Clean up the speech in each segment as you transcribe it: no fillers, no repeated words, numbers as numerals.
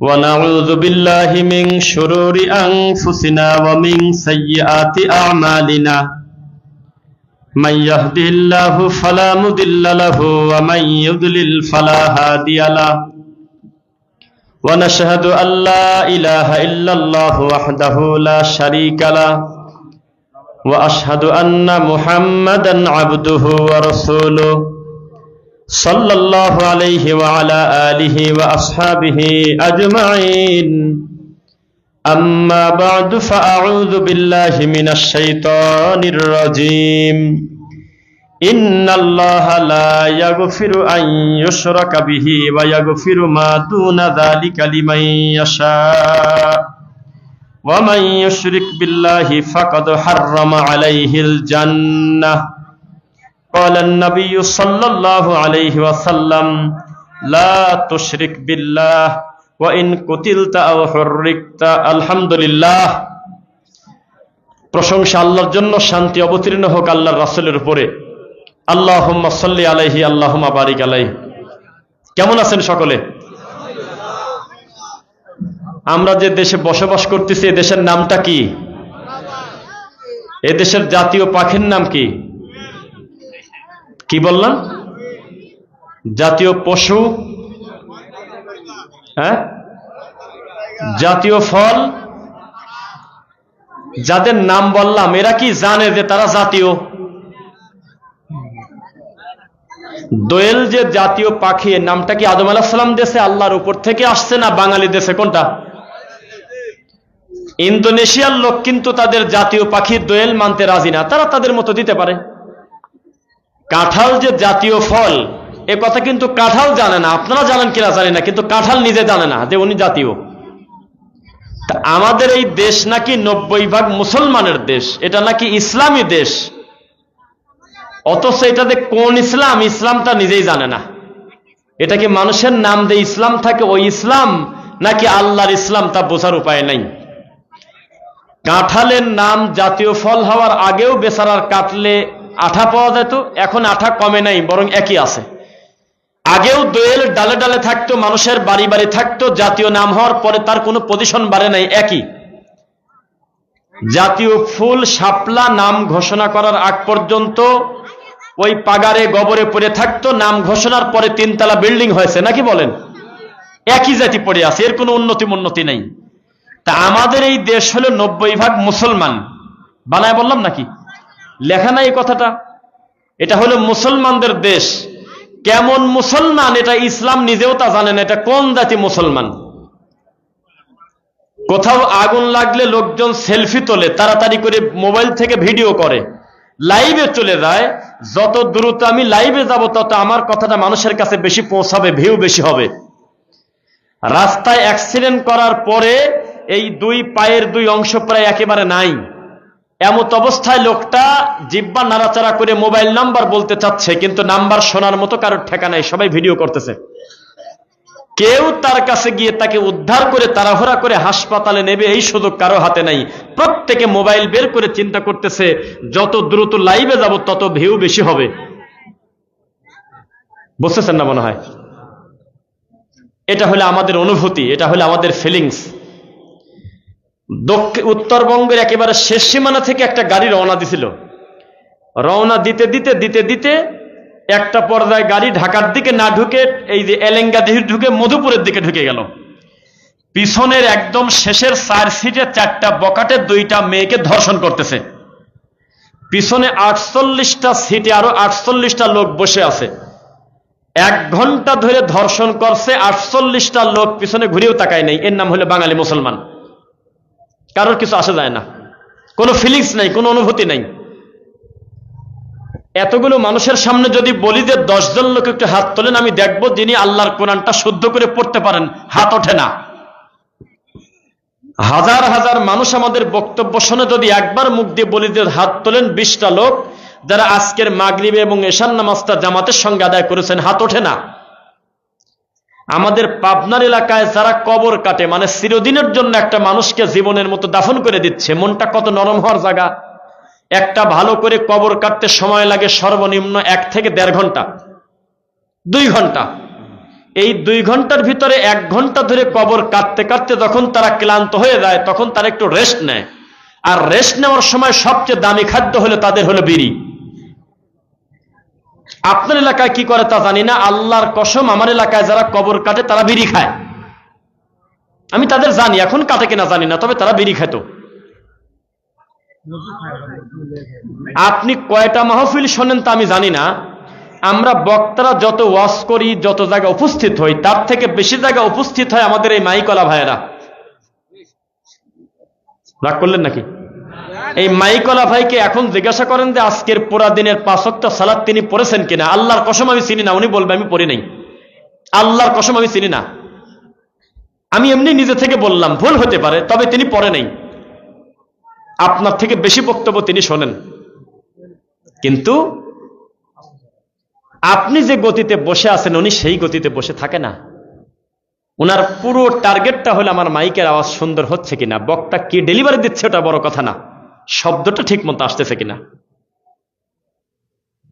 ونعوذ بالله من شرور أنفسنا ومن سيئات أعمالنا من يهده الله فلا مضل له ومن يضلل فلا هادي له ونشهد أن لا إله إلا الله وحده لا شريك له وأشهد أن محمدا عبده ورسوله صلى الله عليه وعلى آله وأصحابه أجمعين أما بعد فأعوذ بالله من الشيطان الرجيم إن الله لا يغفر أن يشرك به ويغفر ما دون ذلك لمن يشاء ومن يشرك بالله فقد حرم عليه الجنة قال النبي صلى الله عليه وسلم لا تشرك بالله وإن قتلت أو حرقت الحمد لله প্রশংসা আল্লাহর জন্য, শান্তি অবতীর্ণ হোক আল্লাহর রাসূলের উপরে। আল্লাহুম্মা সাল্লি আলাইহি আল্লাহুম্মা বারিক আলাইহি। কেমন আছেন সকলে? আমরা যে দেশে বসবাস করতেছি এই দেশের নামটা কি? এই দেশের জাতীয় পাখির নাম কি? কি বললাম? জাতীয় পশু, হ্যাঁ, জাতীয় ফল। যাদের নাম বললাম এরা কি জানে যে তারা জাতীয়? দোয়েল যে জাতীয় পাখি, নামটা কি আদম আলাইহিস সালাম দেশে আল্লাহর উপর থেকে আসছে না বাঙালি দেশে, কোনটা? ইন্দোনেশিয়ার লোক কিন্তু তাদের জাতীয় পাখি দোয়েল মানতে রাজি না, তারা তাদের মতো দিতে পারে। কাঁঠাল যে জাতীয় ফল এ কথা কিন্তু কাঁঠাল জানে না, আপনারা জানেন কিনা জানি না, কিন্তু কাঁঠাল নিজে জানে না যে উনি জাতীয়। আমাদের এই দেশ নাকি 90% মুসলমানের দেশ, এটা নাকি ইসলামী দেশ, অথচ এটাতে কোন ইসলাম, ইসলামটা নিজেই জানে না। এটা কি মানুষের নাম দিয়ে ইসলাম থাকে ওই ইসলাম, নাকি আল্লাহর ইসলাম, তা বোঝার উপায় নাই। কাঁঠালের নাম জাতীয় ফল হওয়ার আগেও বেচারার কাটলে আঠা পাওয়া যেত, এখন আঠা কমে নাই, বরং একই আছে। আগেও দোয়েল ডালে ডালে থাকতো, মানুষের বাড়ি বাড়ি থাকতো, জাতীয় নাম হওয়ার পরে তার কোনো পজিশন বাড়ে নাই, একই। জাতীয় ফুল শাপলা নাম ঘোষণা করার আগ পর্যন্ত ওই পাগারে গবরে পড়ে থাকতো, নাম ঘোষণার পরে 3 তলা বিল্ডিং হয়েছে, নাকি বলেন? একই জাতি পড়ে আছে, এর কোনো উন্নতি নেই। তা আমাদের এই দেশ হলো 90% মুসলমান, বানায় বললাম নাকি? লেখা নাই এই কথাটা। এটা হলো মুসলমানদের দেশ। কেমন মুসলমান এটা ইসলাম নিজেও তা জানে না, এটা কোন জাতি মুসলমান। কোথাও আগুন লাগলে লোকজন সেলফি তোলে, তাড়াতাড়ি করে মোবাইল থেকে ভিডিও করে, লাইভে চলে যায়। যত দ্রুত আমি লাইভে যাব তত আমার কথাটা মানুষের কাছে বেশি পৌঁছাবে, ভিউ বেশি হবে। রাস্তায় অ্যাক্সিডেন্ট করার পরে এই 2 পায়ের 2 অংশ প্রায় একেবারে নাই, এমত অবস্থায় লোকটা জিহ্বা নাড়াচাড়া করে মোবাইল নাম্বার বলতে চাচ্ছে, কিন্তু নাম্বার শোনার মতো কারোর ঠেকা নাই, সবাই ভিডিও করতেছে। কেউ তার কাছে গিয়ে তাকে উদ্ধার করে তাড়াহুড়া করে হাসপাতালে নেবে এই সুযোগ কারো হাতে নাই। প্রত্যেকে মোবাইল বের করে চিন্তা করতেছে যত দ্রুত লাইভে যাব তত ভিউ বেশি হবে। বুঝতেছেন না মনে হয়? এটা হলো আমাদের অনুভূতি, এটা হলো আমাদের ফিলিংস। উত্তরবঙ্গের একেবারে শেষ সীমানা থেকে একটা গাড়ি রওনা দিছিল। রওনা দিতে দিতে দিতে দিতে একটা পর্যায়ে গাড়ি ঢাকার দিকে না ঢুকে এই যে এলেঙ্গা দিকে ঢুকে মধুপুরের দিকে ঢুকে গেল। পিছনের একদম শেষের 4 সিটে 4টা বকাটে 2টা মেয়েকে ধর্ষণ করতেছে। পিছনে 48টা সিটে আরো 48টা লোক বসে আছে। 1 ঘন্টা ধরে ধর্ষণ করছে, 48টা লোক পিছনে ঘুরেও তাকায় নাই। এর নাম হলো বাঙালি মুসলমান। কারোর কিছু আসে যায় না, কোনো ফিলিংস নাই, কোনো অনুভূতি নাই। এতগুলো মানুষের সামনে যদি বলি যে 10 জন লোক একটু হাত তোলেন, আমি দেখব যিনি আল্লাহর কোরআনটা শুদ্ধ করে পড়তে পারেন, হাত ওঠে না। হাজার হাজার মানুষ আমাদের বক্তব্য শুনে যদি একবার মুখ দিয়ে বলি যে হাত তোলেন 20টা লোক যারা আজকের মাগরিবে এবং এশার নামাজটা জামাতের সঙ্গে আদায় করেছেন, হাত ওঠে না। আমাদের পাবনার এলাকায় যারা কবর কাটে, মানে চিরদিনের জন্য একটা মানুষকে জীবনের মতো দাফন করে দিচ্ছে, মনটা কত নরম হওয়ার জায়গা। একটা ভালো করে কবর কাটতে সময় লাগে সর্বনিম্ন 1 থেকে 1.5 ঘন্টা। 2 ঘন্টা। এই 2 ঘন্টার ভিতরে 1 ঘন্টা ধরে কবর কাটতে কাটতে যখন তারা ক্লান্ত হয়ে যায় তখন তারা একটু রেস্ট নেয়। আর রেস্ট নেওয়ার সময় সবচেয়ে দামি খাদ্য হলো তাদের হলো বিড়ি। আপনার এলাকায় কি করে তা জানি না, আল্লাহর কসম আমার এলাকায় যারা কবর কাটে তারা বিড়ি খায়। আমি তাদের জানি, এখন কাটে কিনা জানি না, তবে তারা বিড়ি খেত। আপনি কয়টা মাহফিল শোনেন তা আমি জানি না, আমরা বক্তারা যত ওয়াজ করি, যত জায়গায় উপস্থিত হই, তার থেকে বেশি জায়গায় উপস্থিত হয় আমাদের এই মাইকলা ভাইয়েরা। রাগ করলেন নাকি? এই মাইকলা ভাইকে এখন জিজ্ঞাসা করেন যে আজকের পুরা দিনের 5 ওয়াক্ত সালাত তিনি পড়েছেন কিনা। আল্লাহর কসম আমি চিনি না, উনি বলবে আমি পড়ি নাই। আল্লাহর কসম আমি চিনি না, আমি এমনি নিজে থেকে বললাম, ভুল হতে পারে, তবে তিনি পড়ে নাই। আপনার থেকে বেশি বক্তব্য তিনি শোনেন, কিন্তু আপনি যে গতিতে বসে আছেন উনি সেই গতিতে বসে থাকে না। ওনার পুরো টার্গেটটা হলো আমার মাইকের আওয়াজ সুন্দর হচ্ছে কিনা, বক্তা কি ডেলিভারি দিচ্ছে ওটা বড় কথা না, শব্দটা ঠিক মতো আসতেছে কিনা।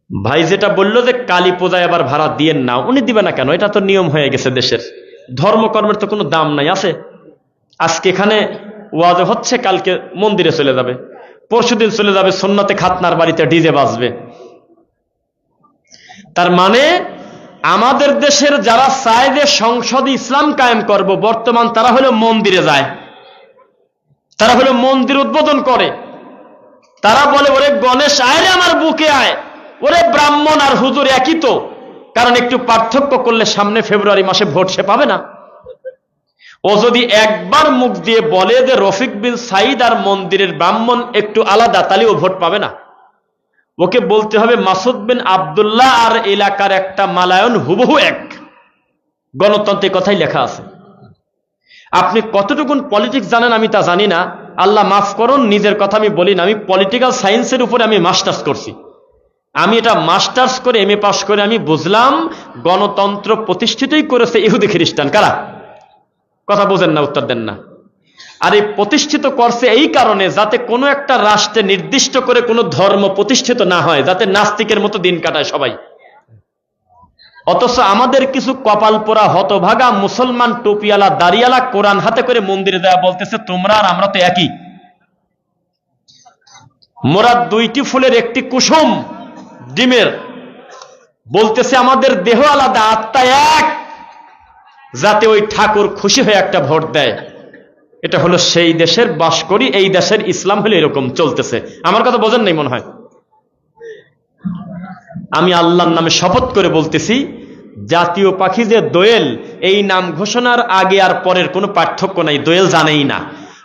ভাই যেটা বললো যে কালী পূজায় আবার ভাড়া দিয়েন না, উনি দিবে না কেন? এটা তো নিয়ম হয়ে গেছে দেশের। ধর্মকর্মের তো কোনো দাম নাই। আছে আজকে এখানে ওয়াজ হচ্ছে, কালকে মন্দিরে চলে যাবে, পরশুদিন চলে যাবে সুন্নতে খাতনার বাড়িতে ডিজে বাজবে। তার মানে আমাদের দেশের যারা চায় যে সংসদে ইসলাম কায়েম করব, বর্তমান তারা হলো মন্দিরে যায়, তারা হলো মন্দির উদ্বোধন করে। তারা বলে ওরে গণেশ আয় রে আমার বুকে আয়, ওরে ব্রাহ্মণ আর হুজুর একই তো, কারণ একটু পার্থক্য করলে সামনে ফেব্রুয়ারি মাসে ভোট সে পাবে না। ও যদি একবার মুখ দিয়ে বলে যে রফিক বিন সাইদ আর মন্দিরের ব্রাহ্মণ একটু আলাদা, তাহলে ও ভোট পাবে না। ওকে বলতে হবে মাসুদ বিন আব্দুল্লাহ আর এলাকার একটা মালায়ন হুবহু এক। গণতন্ত্রের কথাই লেখা আছে। আপনি কতটুকুন পলিটিক্স জানেন আমি তা জানি না, আল্লাহ মাফ করুন, নিজের কথা আমি বলি না। আমি পলিটিক্যাল সায়েন্সের উপরে আমি মাস্টার্স করছি। আমি এটা মাস্টার্স করে MA পাস করে আমি বুঝলাম গণতন্ত্র প্রতিষ্ঠিতই করেছে ইহুদি খ্রিস্টান। কারা? কথা বোঝেন না, উত্তর দেন না। আর এই প্রতিষ্ঠিত করছে এই কারণে যাতে কোনো একটা রাষ্ট্রে নির্দিষ্ট করে কোনো ধর্ম প্রতিষ্ঠিত না হয়, যাতে নাস্তিকের মতো দিন কাটায় সবাই। অথচ আমাদের কিছু কপাল পোড়া হতভাগা মুসলমান টুপিয়ালা দাড়িয়ালা কোরআন হাতে করে মন্দিরে দেওয়া বলতেছে তোমরা আর আমরা তো একই। মোরা 2টি ফুলের একটি কুসুম ডিমের, বলতেছে আমাদের দেহ আলাদা আত্মা এক, যাতে ওই ঠাকুর খুশি হয়ে একটা ভোট দেয়। এটা হলো সেই দেশের বাস করি, এই দেশের ইসলাম হলে এরকম চলতেছে। আমার কথা বোঝেন নাই মনে হয়। আমি আল্লাহর নামে শপথ করে বলতেছি, জাতীয় পাখি যে দোয়েল, এই নাম ঘোষণার আগে আর পরের কোনো পার্থক্য নাই, দোয়েল জানেই না।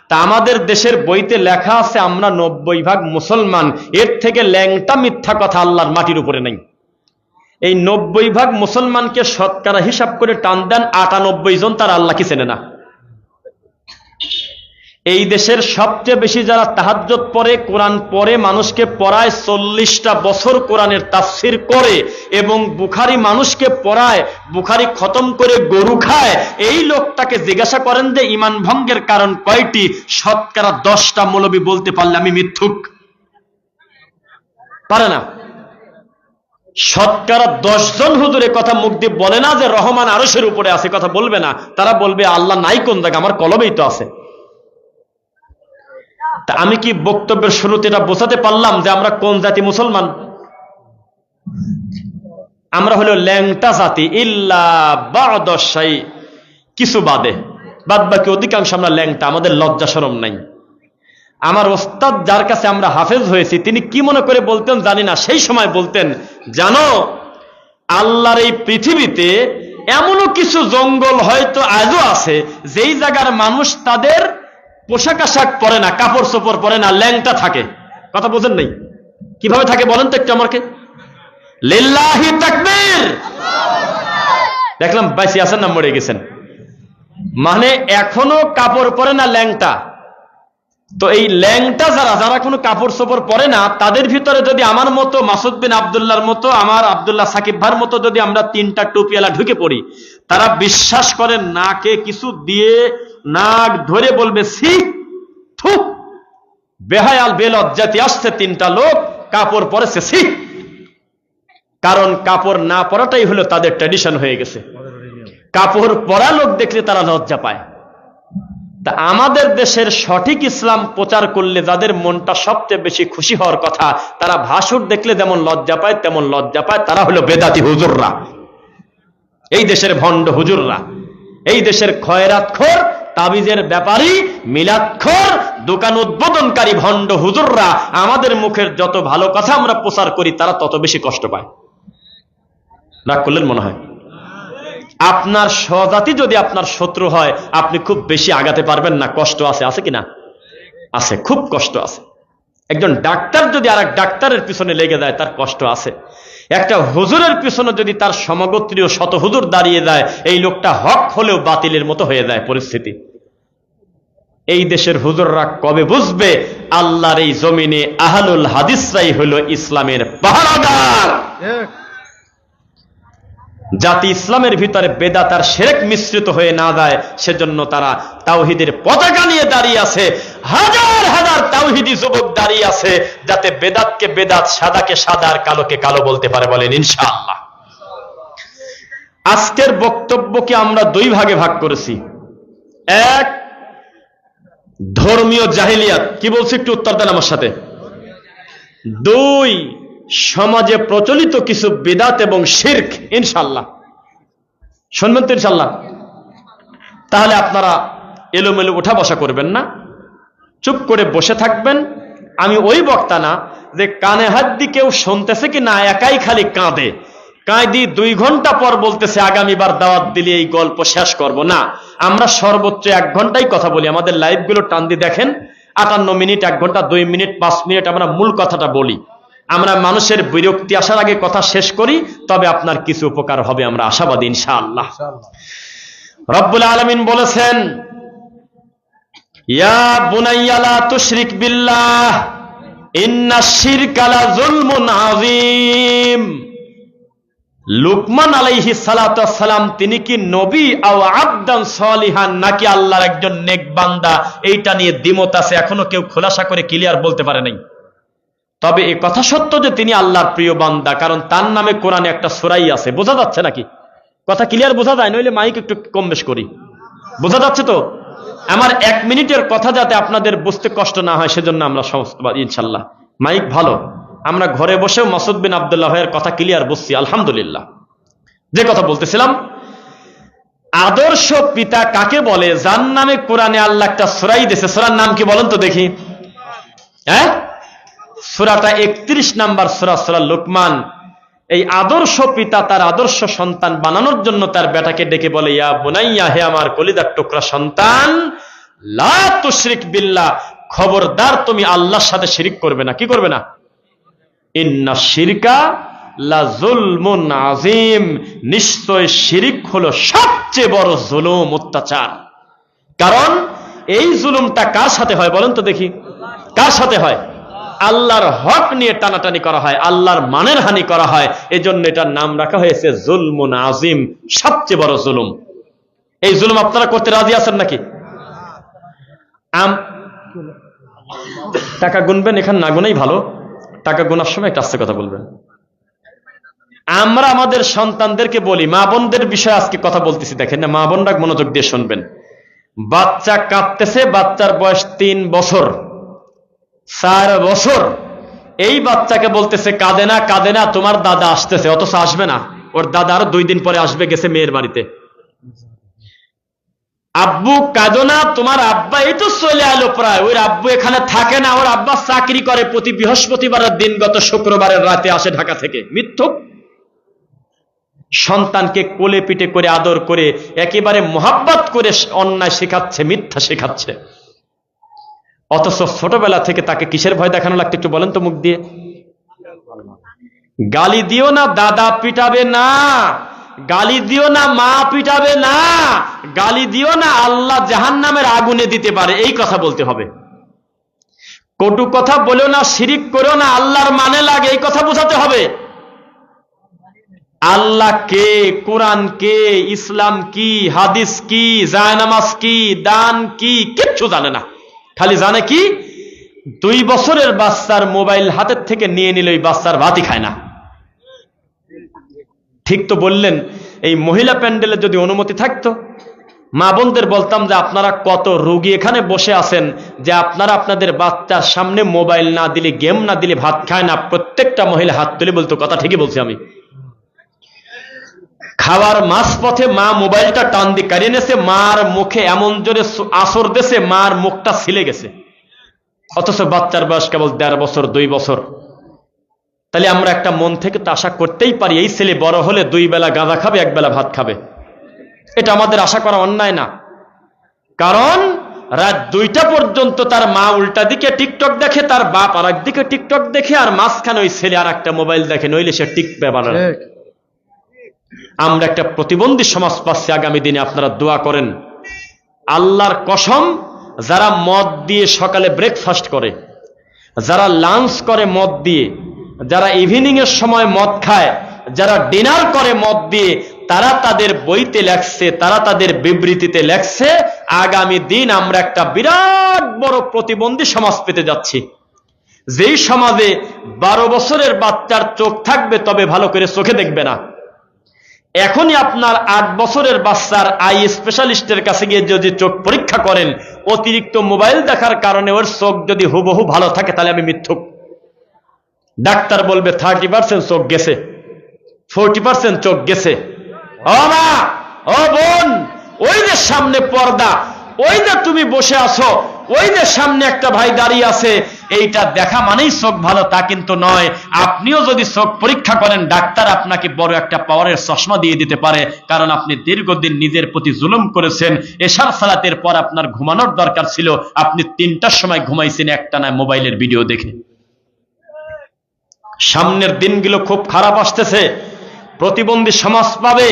তা আমাদের দেশের বইতে লেখা আছে আমরা 90% মুসলমান, এর থেকে ল্যাংটা মিথ্যা কথা আল্লাহর মাটির উপরে নাই। এই 90% মুসলমানকে শতকরা হিসাব করে টান দেন 98 জন তার আল্লাহকে চেনে না। এই দেশের সবচেয়ে বেশি যারা তাহাজ্জুদ পড়ে, কোরআন পড়ে, মানুষকে পড়ায়, 40টা বছর কোরআনের তাফসীর করে এবং বুখারী মানুষকে পড়ায়, বুখারী খতম করে গরু খায়, এই লোকটাকে জিজ্ঞাসা করেন যে ঈমান ভঙ্গের কারণ কয়টি, শতকরা 10টা মৌলবী বলতে পারলে আমি মিথ্যুক। পারে না। শতকরা 10 জন হুজুরের কথা মুখ দিয়ে বলে না যে রহমান আরশের উপরে আছে, কথা বলবে না। তারা বলবে আল্লাহ নাই কোন জায়গা, আমার কলমেই তো আছে। তা আমি কি বক্তব্যের শুরুতে এটা বোঝাতে পারলাম যে আমরা কোন জাতি মুসলমান? আমরা হলো ল্যাংটা জাতি, ইল্লা বা'দা শাই, কিছু বাদে, বাদ বাকি অধিকাংশ আমরা ল্যাংটা, আমাদের লজ্জা শরম নাই। আমার ওস্তাদ যার কাছে আমরা হাফেজ হয়েছি, তিনি কি মনে করে বলতেন জানি না, সেই সময় বলতেন, জানো আল্লাহর এই পৃথিবীতে এমনও কিছু জঙ্গল হয়তো আজও আছে যেই জায়গার মানুষ তাদের পোশাক আশাক পরে না, কাপড় চোপড় পরে না, ল্যাংটা থাকে। কথা বোঝেন নাই? কিভাবে থাকে বলেন তো একটু আমাকে। লিল্লাহি তাকবীর। দেখলাম বাইসি আছেন না মরে গেছেন, মানে এখনো কাপড় পরে না, ল্যাংটা। তো এই ল্যাংটা যারা যারা কোনো কাপড় চোপড় পরে না, তাদের ভিতরে যদি আমার মতো মাসুদ বিন আব্দুল্লাহর মতো, আমার আব্দুল্লাহ সাকিব ভাইয়ের মতো যদি আমরা 3টা টুপিওয়ালা ঢুকে পড়ি, তারা বিশ্বাস করেন নাকে কিছু দিয়ে নাক ধরে বলবে ছি থু, বেহায়াল বেলজ্জাতি আসছে 3টা লোক কাপড় পরেছে ছি। কারণ কাপড় না পরাটাই হলো তাদের ট্র্যাডিশন হয়ে গেছে। কাপড় পরা লোক দেখলে তারা লজ্জা পায়। তা আমাদের দেশের সঠিক ইসলাম প্রচার করলে যাদের মনটা সবচেয়ে বেশি খুশি হওয়ার কথা, তারা ভাসুর দেখলে যেমন লজ্জা পায় তেমন লজ্জা পায়, তারা হলো বেদাতি হুজুররা, এই দেশের ভণ্ড হুজুররা, এই দেশের খয়রাতখোর, তাবিজের ব্যাপারী, মিলাদখোর, দোকান উদ্বোধনকারী ভণ্ড হুজুররা আমাদের মুখের যত ভালো কথা আমরা প্রচার করি তারা তত বেশি কষ্ট পায়। রাগ করলেন মনে হয়? আপনার স্বজাতি যদি আপনার শত্রু হয়, আপনি খুব বেশি আগাতে পারবেন না। কষ্ট আছে, আছে কিনা? আছে, খুব কষ্ট আছে। একজন ডাক্তার যদি আর এক ডাক্তারের পিছনে লেগে যায়, তার কষ্ট আছে। একটা হুজুরের পিছনে যদি তার সমগোত্রীয় শত হুজুর দাঁড়িয়ে যায়, এই লোকটা হক হলেও বাতিলের মতো হয়ে যায় পরিস্থিতি। এই দেশের হুজুররা কবে বুঝবে আল্লাহর এই জমিনে আহলুল হাদিসরাই হলো ইসলামের পাহারাদার? জাতি ইসলামের ভিতরে বেদাত আর শিরক মিশ্রিত হয়ে না যায়, সেজন্য তারা তাওহীদের পতাকা নিয়ে দাঁড়িয়ে আছে। হাজার হাজার তাওহীদি যুবক দাঁড়িয়ে আছে, যাতে বেদাতকে বেদাত, সাদাকে সাদা, আর কালোকে কালো বলতে পারে। বলেন ইনশাআল্লাহ। আজকের বক্তব্যকে আমরা দুই ভাগে ভাগ করেছি। এক, ধর্মীয় জাহিলিয়াত। কি বলছি একটু উত্তর দেন আমার সাথে। দুই, সমাজে প্রচলিত কিছু বিদআত এবং শিরক। ইনশাআল্লাহ শুনবেন তো ইনশাআল্লাহ? তাহলে আপনারা এলোমেলো উঠা বসা করবেন না, চুপ করে বসে থাকবেন। আমি ওই বক্তা না যে কানে হাত দিয়ে কেউ শুনতেছে কি না, একাই খালি কাঁদে, কাঁদি 2 ঘন্টা পর বলতেছে আগামীবার দাওয়াত দিলে এই গল্প শেষ করব না। আমরা সর্বোচ্চ 1 ঘন্টাই কথা বলি। আমাদের লাইভগুলো টান দিয়ে দেখেন, 58 মিনিট, 1 ঘন্টা 2 মিনিট 5 মিনিট আমরা মূল কথাটা বলি। আমরা মানুষের বিরক্তি আসার আগে কথা শেষ করি, তবে আপনার কিছু উপকার হবে, আমরা আশাবাদী ইনশাআল্লাহ। রব্বুল আলামিন বলেছেন, ইয়া বুনাইয়া লা তুশরিক বিল্লাহ ইন্নাশ শিরকা লা যুলমুন আযীম। লুকমান আলাইহিস সালাতু ওয়াস সালাম তিনি কি নবী আও আবদান সলিহান, নাকি আল্লাহর একজন নেক বান্দা, এইটা নিয়ে দ্বিমত আছে। এখনো কেউ খোলাসা করে ক্লিয়ার বলতে পারে নাই। তবে এই কথা সত্য যে তিনি আল্লাহর প্রিয় বান্দা, কারণ তার নামে কোরআনে একটা সূরাই আছে। বোঝা যাচ্ছে নাকি? কথা ক্লিয়ার বোঝা যায়? নইলে মাইক একটু কম বেশ করি। বোঝা যাচ্ছে তো? আমার 1 মিনিটের কথা যাতে আপনাদের বুঝতে কষ্ট না হয়, সেজন্য আমরা সমস্ত ইনশাআল্লাহ মাইক ভালো। আমরা ঘরে বসেও মাসুদ বিন আব্দুল্লাহ ভাইয়ের কথা ক্লিয়ার বুঝছি আলহামদুলিল্লাহ। যে কথা বলতেছিলাম, আদর্শ পিতা কাকে বলে? যার নামে কোরআনে আল্লাহ একটা সূরাই দিয়েছে। সূরার নাম কি বলেন তো দেখি? হ্যাঁ, সূরাটা 31 নাম্বার সূরা, সূরা লুকমান। এই আদর্শ পিতা তার আদর্শ সন্তান বানানোর জন্য তার বেটাকে ডেকে বলে, ইয়া বুনাইয়া, হে আমার কলিজার টুকরা সন্তান, লা তুশরিক বিল্লাহ, খবরদার তুমি আল্লাহর সাথে শিরিক করবে না। কি করবে না? ইন্নাশ শিরকা লা যুলমুন আযীম, নিশ্চয় শিরিক হলো সবচেয়ে বড় জুলুম, অত্যাচার। কারণ এই জুলুমটা কার সাথে হয় বলেন তো দেখি? কার সাথে হয়? আল্লাহর হক নিয়ে টানাটানি করা হয়, আল্লাহর মানের হানি করা হয়। এজন্য এটার নাম রাখা হয়েছে জুলমুন আযীম, সবচেয়ে বড় জুলুম। এই জুলুম আপনারা করতে রাজি আছেন নাকি? টাকা গুনবেন, এখানে না গুনাই ভালো। টাকা গোনার সময় একটা আস্তে কথা বলবেন। আমরা আমাদের সন্তানদেরকে বলি, মা বোনদের বিষয়ে আজকে কথা বলতেছি, দেখেন না, মা বোনরা মনোযোগ দিয়ে শুনবেন। বাচ্চা কাঁদতেছে, বাচ্চার বয়স 3 বছর 4 বছর, এই বাচ্চাকে বলতেছে কাঁদে না, কাঁদে না, তোমার দাদা আসতেছে, অথচ আসবে না। ওর দাদা আরো 2 দিন পরে আসবে, গেছে মেয়ের বাড়িতে। আব্বু কাঁদো না, তোমার আব্বা এই তো চলে এলো প্রায়। ওর আব্বু এখানে থাকে না, ওর আব্বা চাকরি করে, প্রতি বৃহস্পতিবারের দিন গত শুক্রবারের রাতে আসে ঢাকা থেকে। মিথ্যুক। সন্তানকে কোলে পিঠে করে আদর করে একেবারে মোহাব্বত করে অন্যায় শেখাচ্ছে, মিথ্যা শেখাচ্ছে। অথচ ছোটবেলা থেকে তাকে কিসের ভয় দেখানো লাগতো একটু বলেন তো মুখ দিয়ে? গালি দিও না, দাদা পিটাবে না। গালি দিও না, মা পিটাবে না। গালি দিও না, আল্লাহ জাহান্নামের আগুনে দিতে পারে, এই কথা বলতে হবে। কটু কথা বলো না, শিরিক করো না, আল্লাহর মানে লাগে, এই কথা বোঝাতে হবে। আল্লাহ কে, কোরআন কে, ইসলাম কি, হাদিস কি, জায়নামাজ কি, দান কি, কিচ্ছু জানে না। খালি জানে কি, 2 বছরের বাচ্চার মোবাইল হাতের থেকে নিয়ে নিলে ওই বাচ্চার ভাতই খায় না। ঠিক তো বললেন। এই মহিলা প্যান্ডেলে যদি অনুমতি থাকতো, মা বোনদের বলতাম যে আপনারা কত রোগী এখানে বসে আছেন যে আপনারা আপনাদের বাচ্চার সামনে মোবাইল না দিলে, গেম না দিলে ভাত খায় না। প্রত্যেকটা মহিলা হাত তুলে বলতো, কথা ঠিকই বলছি আমি। খাওয়ার মাঝপথে মা মোবাইলটা টান দিয়ে কাড়িয়ে নিয়েছে, মার মুখে এমন জোরে আসর দেশে মার মুখটা ছিলে গেছে, অথচ বাচ্চার বয়স কেবল 1.5 বছর 2 বছর। তাহলে আমরা একটা মন থেকে তো আশা করতেই পারি এই ছেলে বড় হলে 2 বেলা গাঁজা খাবে, 1 বেলা ভাত খাবে। এটা আমাদের আশা করা অন্যায় না? কারণ রাত 2টা পর্যন্ত তার মা উল্টা দিকে টিকটক দেখে, তার বাপ আর একদিকে টিকটক দেখে, আর মাঝখানে ওই ছেলে আর একটা মোবাইল দেখে, নইলে সে টিকবে না। আমরা একটা প্রতিবন্ধী সমাজ পাচ্ছি আগামী দিনে। আপনারা দোয়া করেন। আল্লাহর কসম, যারা মদ দিয়ে সকালে ব্রেকফাস্ট করে, যারা লাঞ্চ করে মদ দিয়ে, যারা ইভিনিং এর সময় মদ খায়, যারা ডিনার করে মদ দিয়ে, তারা তাদের বইতে লেখছে, তারা তাদের বিবৃতিতে লেখছে, আগামী দিন আমরা একটা বিরাট বড় প্রতিবন্ধী সমাজ পেতে যাচ্ছি। যেই সমাজে 12 বছরের বাচ্চার চোখ থাকবে, তবে ভালো করে চোখে দেখবে না। এখনই আপনার 8 বছরের বাচ্চার আই স্পেশালিস্টের কাছে গিয়ে যদি চোখ পরীক্ষা করেন, অতিরিক্ত মোবাইল দেখার কারণে ওর চোখ যদি হুবহু ভালো থাকে, তাহলে আমি মিথ্যুক। ডাক্তার বলবে 30% চোখ গেছে, 40% চোখ গেছে। ও মা, ও বোন, ওই যে সামনে পর্দা, ওই যে তুমি বসে আছো, ওই যে সামনে একটা ভাই দাঁড়িয়ে আছে, এইটা দেখা মানেই চোখ ভালো তা কিন্তু নয়। আপনিও যদি চোখ পরীক্ষা করেন, ডাক্তার আপনাকে বড় একটা পাওয়ারের চশমা দিয়ে দিতে পারে, কারণ আপনি দীর্ঘদিন নিজের প্রতি জুলুম করেছেন। এশার সালাতের পর আপনার ঘুমানোর দরকার ছিল, আপনি 3টার সময় ঘুমাইছেন একটানা মোবাইলের ভিডিও দেখে। সামনের দিনগুলো খুব খারাপ আসতেছে। প্রতিবন্ধী সমাজ পাবে,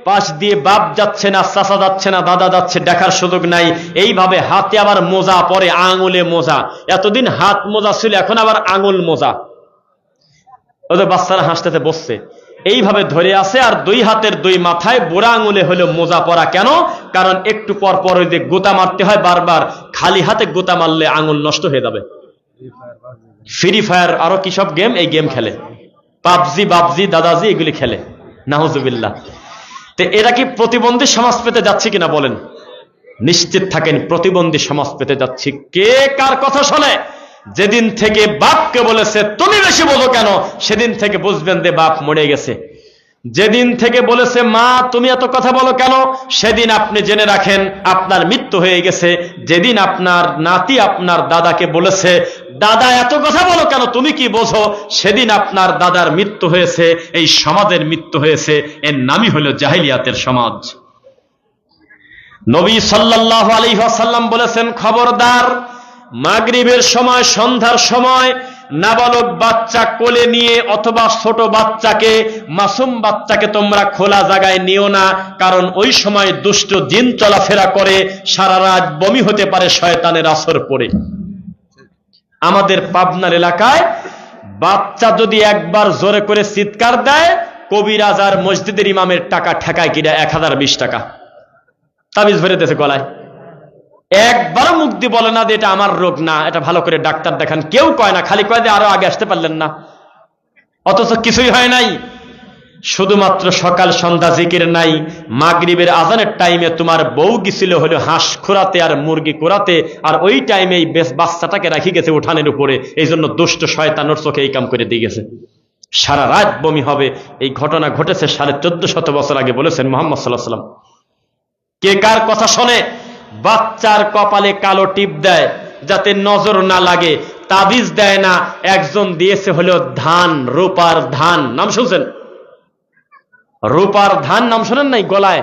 পাশ দিয়ে বাপ যাচ্ছে না, চাচা যাচ্ছে না, দাদা যাচ্ছে, দেখার সুযোগ নাই। এইভাবে হাতে আবার মোজা পরে, আঙুলে মোজা। এতদিন হাত মোজা ছিল, এখন আবার আঙুল মোজা। ওদের বাচ্চারা হাসতেতে বসছে, এইভাবে ধরে আছে, আর 2 হাতের 2 মাথায় বুড়া আঙুলে হলো মোজা পরা। কেন? কারণ একটু পর পর ওই যে গোতা মারতে হয় বারবার, খালি হাতে গোতা মারলে আঙুল নষ্ট হয়ে যাবে। ফ্রি ফায়ার আরো কি সব গেম, এই গেম খেলে, পাবজি বাবজি দাদাজি এগুলি খেলে, নাউজুবিল্লাহ। তো এরা কি প্রতিবন্ধী সমাজ পেতে যাচ্ছে কিনা বলেন? নিশ্চিত থাকেন প্রতিবন্ধী সমাজ পেতে যাচ্ছি। কে কার কথা শোনে? যেদিন থেকে বাপকে বলেছে তুমি বেশি বোঝো কেন, সেদিন থেকে বুঝবেন যে বাপ মরে গেছে। যেদিন থেকে বলেছে মা তুমি এত কথা বলো কেন, সেদিন আপনি জেনে রাখেন আপনার মৃত্যু হয়ে গেছে। যেদিন আপনার নাতি আপনার দাদাকে বলেছে দাদা এত কথা বলো কেন, তুমি কি বোঝো, সেদিন আপনার দাদার মৃত্যু হয়েছে, এই সমাজের মৃত্যু হয়েছে। এর নামই হলো জাহিলিয়াতের সমাজ। নবী সাল্লাল্লাহু আলাইহি ওয়াসাল্লাম বলেছেন, খবরদার, মাগরিবের সময়, সন্ধ্যার সময় নাবালক বাচ্চা কোলে নিয়ে অথবা ছোট বাচ্চাকে, মাসুম বাচ্চাকে তোমরা খোলা জায়গায় নিও না, কারণ ওই সময় দুষ্ট জিন চলাফেরা করে, সারা রাত বমি হতে পারে শয়তানের আসর পড়ে। আমাদের পাবনার এলাকায় বাচ্চা যদি একবার জোরে করে চিৎকার দেয়, কবিরাজ আর মসজিদের ইমামের টাকা ঠেকায় কিনা 1020 টাকা তাবিজ ভরে দিয়েছে গলায়। একবারও মুখ দিয়ে বলে না যে এটা আমার রোগ না, এটা ভালো করে ডাক্তার দেখান। কেউ কয় না, খালি কয় যে আরো আগে আসতে পারলেন না, অথচ কিছুই হয় নাই। শুধুমাত্র সকাল সন্ধ্যা জিকির নাই। মাগরিবের আজানের টাইমে তোমার বউ গেছিল হলো হাঁস খোরাতে আর মুরগি কোরাতে, আর ওই টাইমেই বেশ বাচ্চাটাকে রাখি গেছে উঠানের উপরে। এই জন্য দুষ্ট শয়তানের চোখে এই কাম করে দিয়ে গেছে, সারা রাত বমি হবে। এই ঘটনা ঘটেছে 1450 বছর আগে, বলেছেন মুহাম্মদ সাল্লাল্লাহু আলাইহি ওয়াসাল্লাম। কে কার কথা শোনে? বাচ্চার কপালে কালো টিপ দেয় যাতে নজর না লাগে, তাবিজ দেয় না। একজন দিয়েছে হলো ধান, রূপার ধান, নাম শুনছেন? রূপার ধান নাম শোনেন নাই? গলায়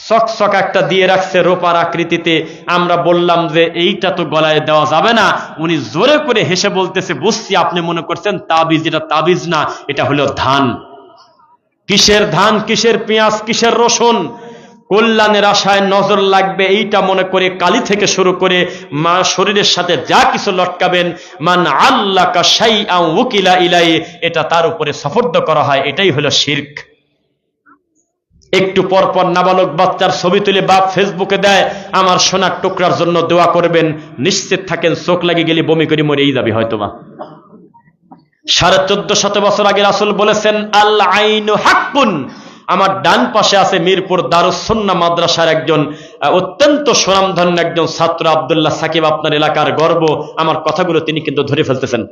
চকচক একটা দিয়ে রাখছে রূপার আকৃতিতে। আমরা বললাম যে এইটা তো গলায় দেওয়া যাবে না। উনি জোরে করে হেসে বলতেছে, বুঝছি আপনি মনে করছেন তাবিজ, এটা তাবিজ না, এটা হলো ধান। কিসের ধান, কিসের পেঁয়াজ, কিসের রসুন? কল্যাণের আশায় নজর লাগবে এইটা মনে করে কালি থেকে শুরু করে মা শরীরের সাথে যা কিছু লটকাবেন, মান আল্লাকা শাইআন উকিলা ইলাই, এটা তার উপরে সফর্দ করা হয়, এটাই হলো শিরক। একটু পর পর নাবালক বাচ্চার ছবি তুলে বাপ ফেসবুকে দেয়, আমার সোনার টুকরার জন্য দোয়া করবেন। নিশ্চিত থাকেন চোখ লাগে গেলে বমি করে মরেই যাবে হয়তোবা। 1450 বছর আগে রাসূল বলেছেন, আল আইনু হাক্কুন। আমার ডান পাশে আছে মিরপুর দারুস সুন্নাহ মাদ্রাসার একজন অত্যন্ত সুনামধন্য একজন ছাত্র, আব্দুল্লাহ সাকিব, আপনার এলাকার গর্ব। আমার কথাগুলো তিনি কিন্তু ধরে ফেলতেছেন।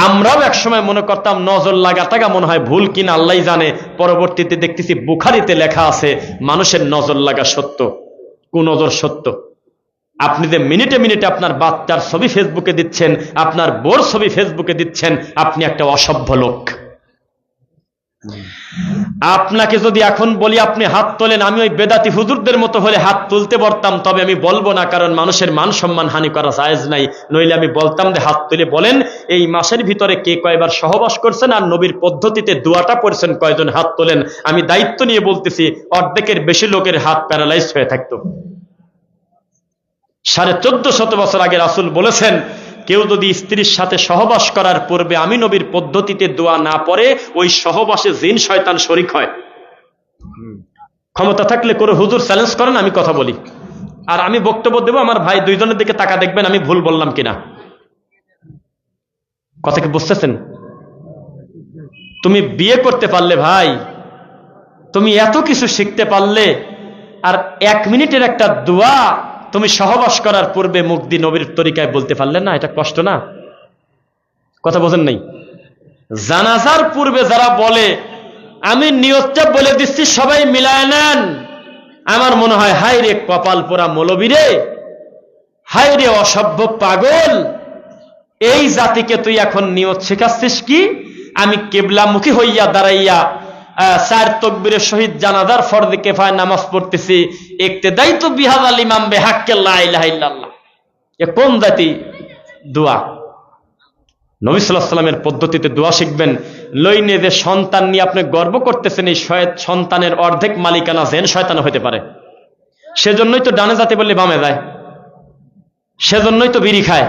আমরাও একসময় মনে করতাম নজর লাগাটাকা মনে হয় ভুল কিনা আল্লাহ জানে। পরবর্তীতে দেখতেছি বুখারীতে লেখা আছে মানুষের নজর লাগা সত্য, কুনজর সত্য। আপনি যে মিনিটে মিনিটে আপনার বাচ্চার ছবি ফেসবুকে দিচ্ছেন, আপনার বোর ছবি ফেসবুকে দিচ্ছেন, আপনি একটা অসভ্য লোক। আপনাকে যদি এখন বলি আপনি হাত তোলেন, আমি ওই বেদাতি হুজুরদের মতো হলে হাত তুলতে পারতাম, তবে আমি বলবো না, কারণ মানুষের মান সম্মান হানি করা জায়েজ নাই। নইলে আমি বলতাম যে হাত তুলে বলেন এই মাসের ভিতরে কে কয়বার সহবাস করছেন আর নবীর পদ্ধতিতে দোয়াটা পড়ছেন কয়জন, হাত তোলেন। আমি দায়িত্ব নিয়ে বলতেছি অর্ধেকের বেশি লোকের হাত প্যারালাইজ হয়ে থাকতো। 1450 বছর আগে রাসূল বলেছেন, কেউ যদি স্ত্রীর সাথে সহবাস করার পূর্বে আমি নবীর পদ্ধতিতে দোয়া না পড়ে, ওই সহবাসে জিন শয়তান শরীক হয়। ক্ষমতা থাকলে করে হুজুর চ্যালেঞ্জ করেন, আমি কথা বলি আর আমি বক্তব্য দেব। আমার ভাই দুইজনের দিকে তাকা দেখবেন আমি ভুল বললাম কিনা। কথা কি বুঝতেছেন? তুমি বিয়ে করতে পারলে ভাই, তুমি এত কিছু শিখতে পারলে, আর 1 মিনিটের একটা দোয়া তুমি সহবাস করার পূর্বে মুখ দিয়ে নবীর তরিকায় বলতে পারলে না, এটা কষ্ট না? কথা বোঝেন নাই? জানাজার পূর্বে যারা বলে, আমি নিয়তটা বলে দিচ্ছি সবাই মিলায় নেন, আমার মনে হয় হায় রে কপাল পোড়া মৌলবী রে, হায় রে অসভ্য পাগল, এই জাতিকে তুই এখন নিয়ত শেখাচ্ছিস কি? আমি কিবলামুখী হইয়া দাঁড়াইয়া 4 তাকবীরের সহিত জানাজার ফরজে কিফায়া নামাজ পড়তেছি, ইক্তেদাই তো বিহাদাল ইমাম বিহাক্কে লা ইলাহা ইল্লাল্লাহ। এ কোন জাতি দোয়া? নবী সাল্লাল্লাহু আলাইহি ওয়াসাল্লামের পদ্ধতিতে দোয়া শিখবেন। লইনে যে সন্তান নিয়ে আপনি গর্ব করতেছেন, এই সন্তানের অর্ধেক মালিকানা জিন শয়তান হতে পারে। সেজন্যই তো ডানে যাতে বললে বামে যায়, সেজন্যই তো বিড়ি খায়,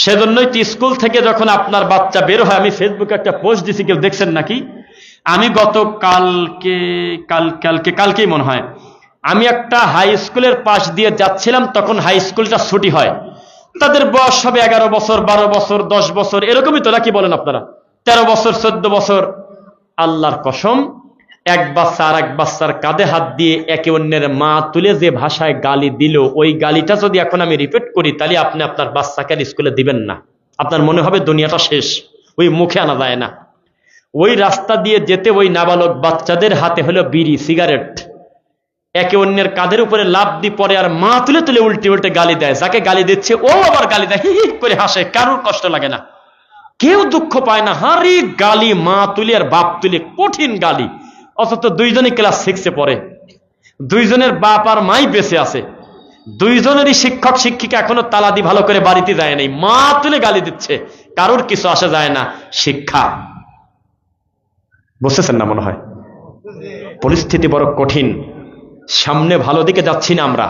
সেজন্যই তো স্কুল থেকে যখন আপনার বাচ্চা বের হয়, আমি ফেসবুকে একটা পোস্ট দিছি, কেউ দেখছেন নাকি? আমি গত কালকেই মনে হয়, আমি একটা হাই স্কুলের পাশ দিয়ে যাচ্ছিলাম, তখন হাই স্কুলটা ছুটি হয়, তাদের বয়স হবে 11 বছর, 12 বছর, 10 বছর, এরকমই তো নাকি বলেন আপনারা? 13 বছর, 14 বছর। আল্লাহর কসম, এক বাচ্চা আর এক বাচ্চার কাঁধে হাত দিয়ে একে অন্যের মা তুলে যে ভাষায় গালি দিল, ওই গালিটা যদি এখন আমি রিপিট করি, তাহলে আপনি আপনার বাচ্চাকে স্কুলে দিবেন না। আপনার মনে হবে দুনিয়াটা শেষ, ওই মুখে আনা যায় না। ওই রাস্তা দিয়ে যেতে ওই নাবালক বাচ্চাদের হাতে হলো বিড়ি, সিগারেট, একে অন্যের কাঁধের উপরে লাফ দিয়ে পরে আর মা তুলে তুলে উল্টে উল্টে গালি দেয়। যাকে গালি দিচ্ছে ও আবার গালি দেয়, হি হি করে হাসে, কারোর কষ্ট লাগে না, কেউ দুঃখ পায় না। হারি গালি, মা তুলে আর বাপ তুলে, কঠিন গালি। অথচ দুইজনই ক্লাস 6-এ পড়ে, দুইজনের বাপ আর মাই বেঁচে আছে, দুইজনেরই শিক্ষক শিক্ষিকা এখনো তালা দিয়ে ভালো করে বাড়িতে যায় নাই, মা তুলে গালি দিচ্ছে, কারোর কিছু আসা যায় না। শিক্ষা বুঝতেছেন না মনে হয়? পরিস্থিতি বড় কঠিন, সামনে ভালো দিকে যাচ্ছি না আমরা।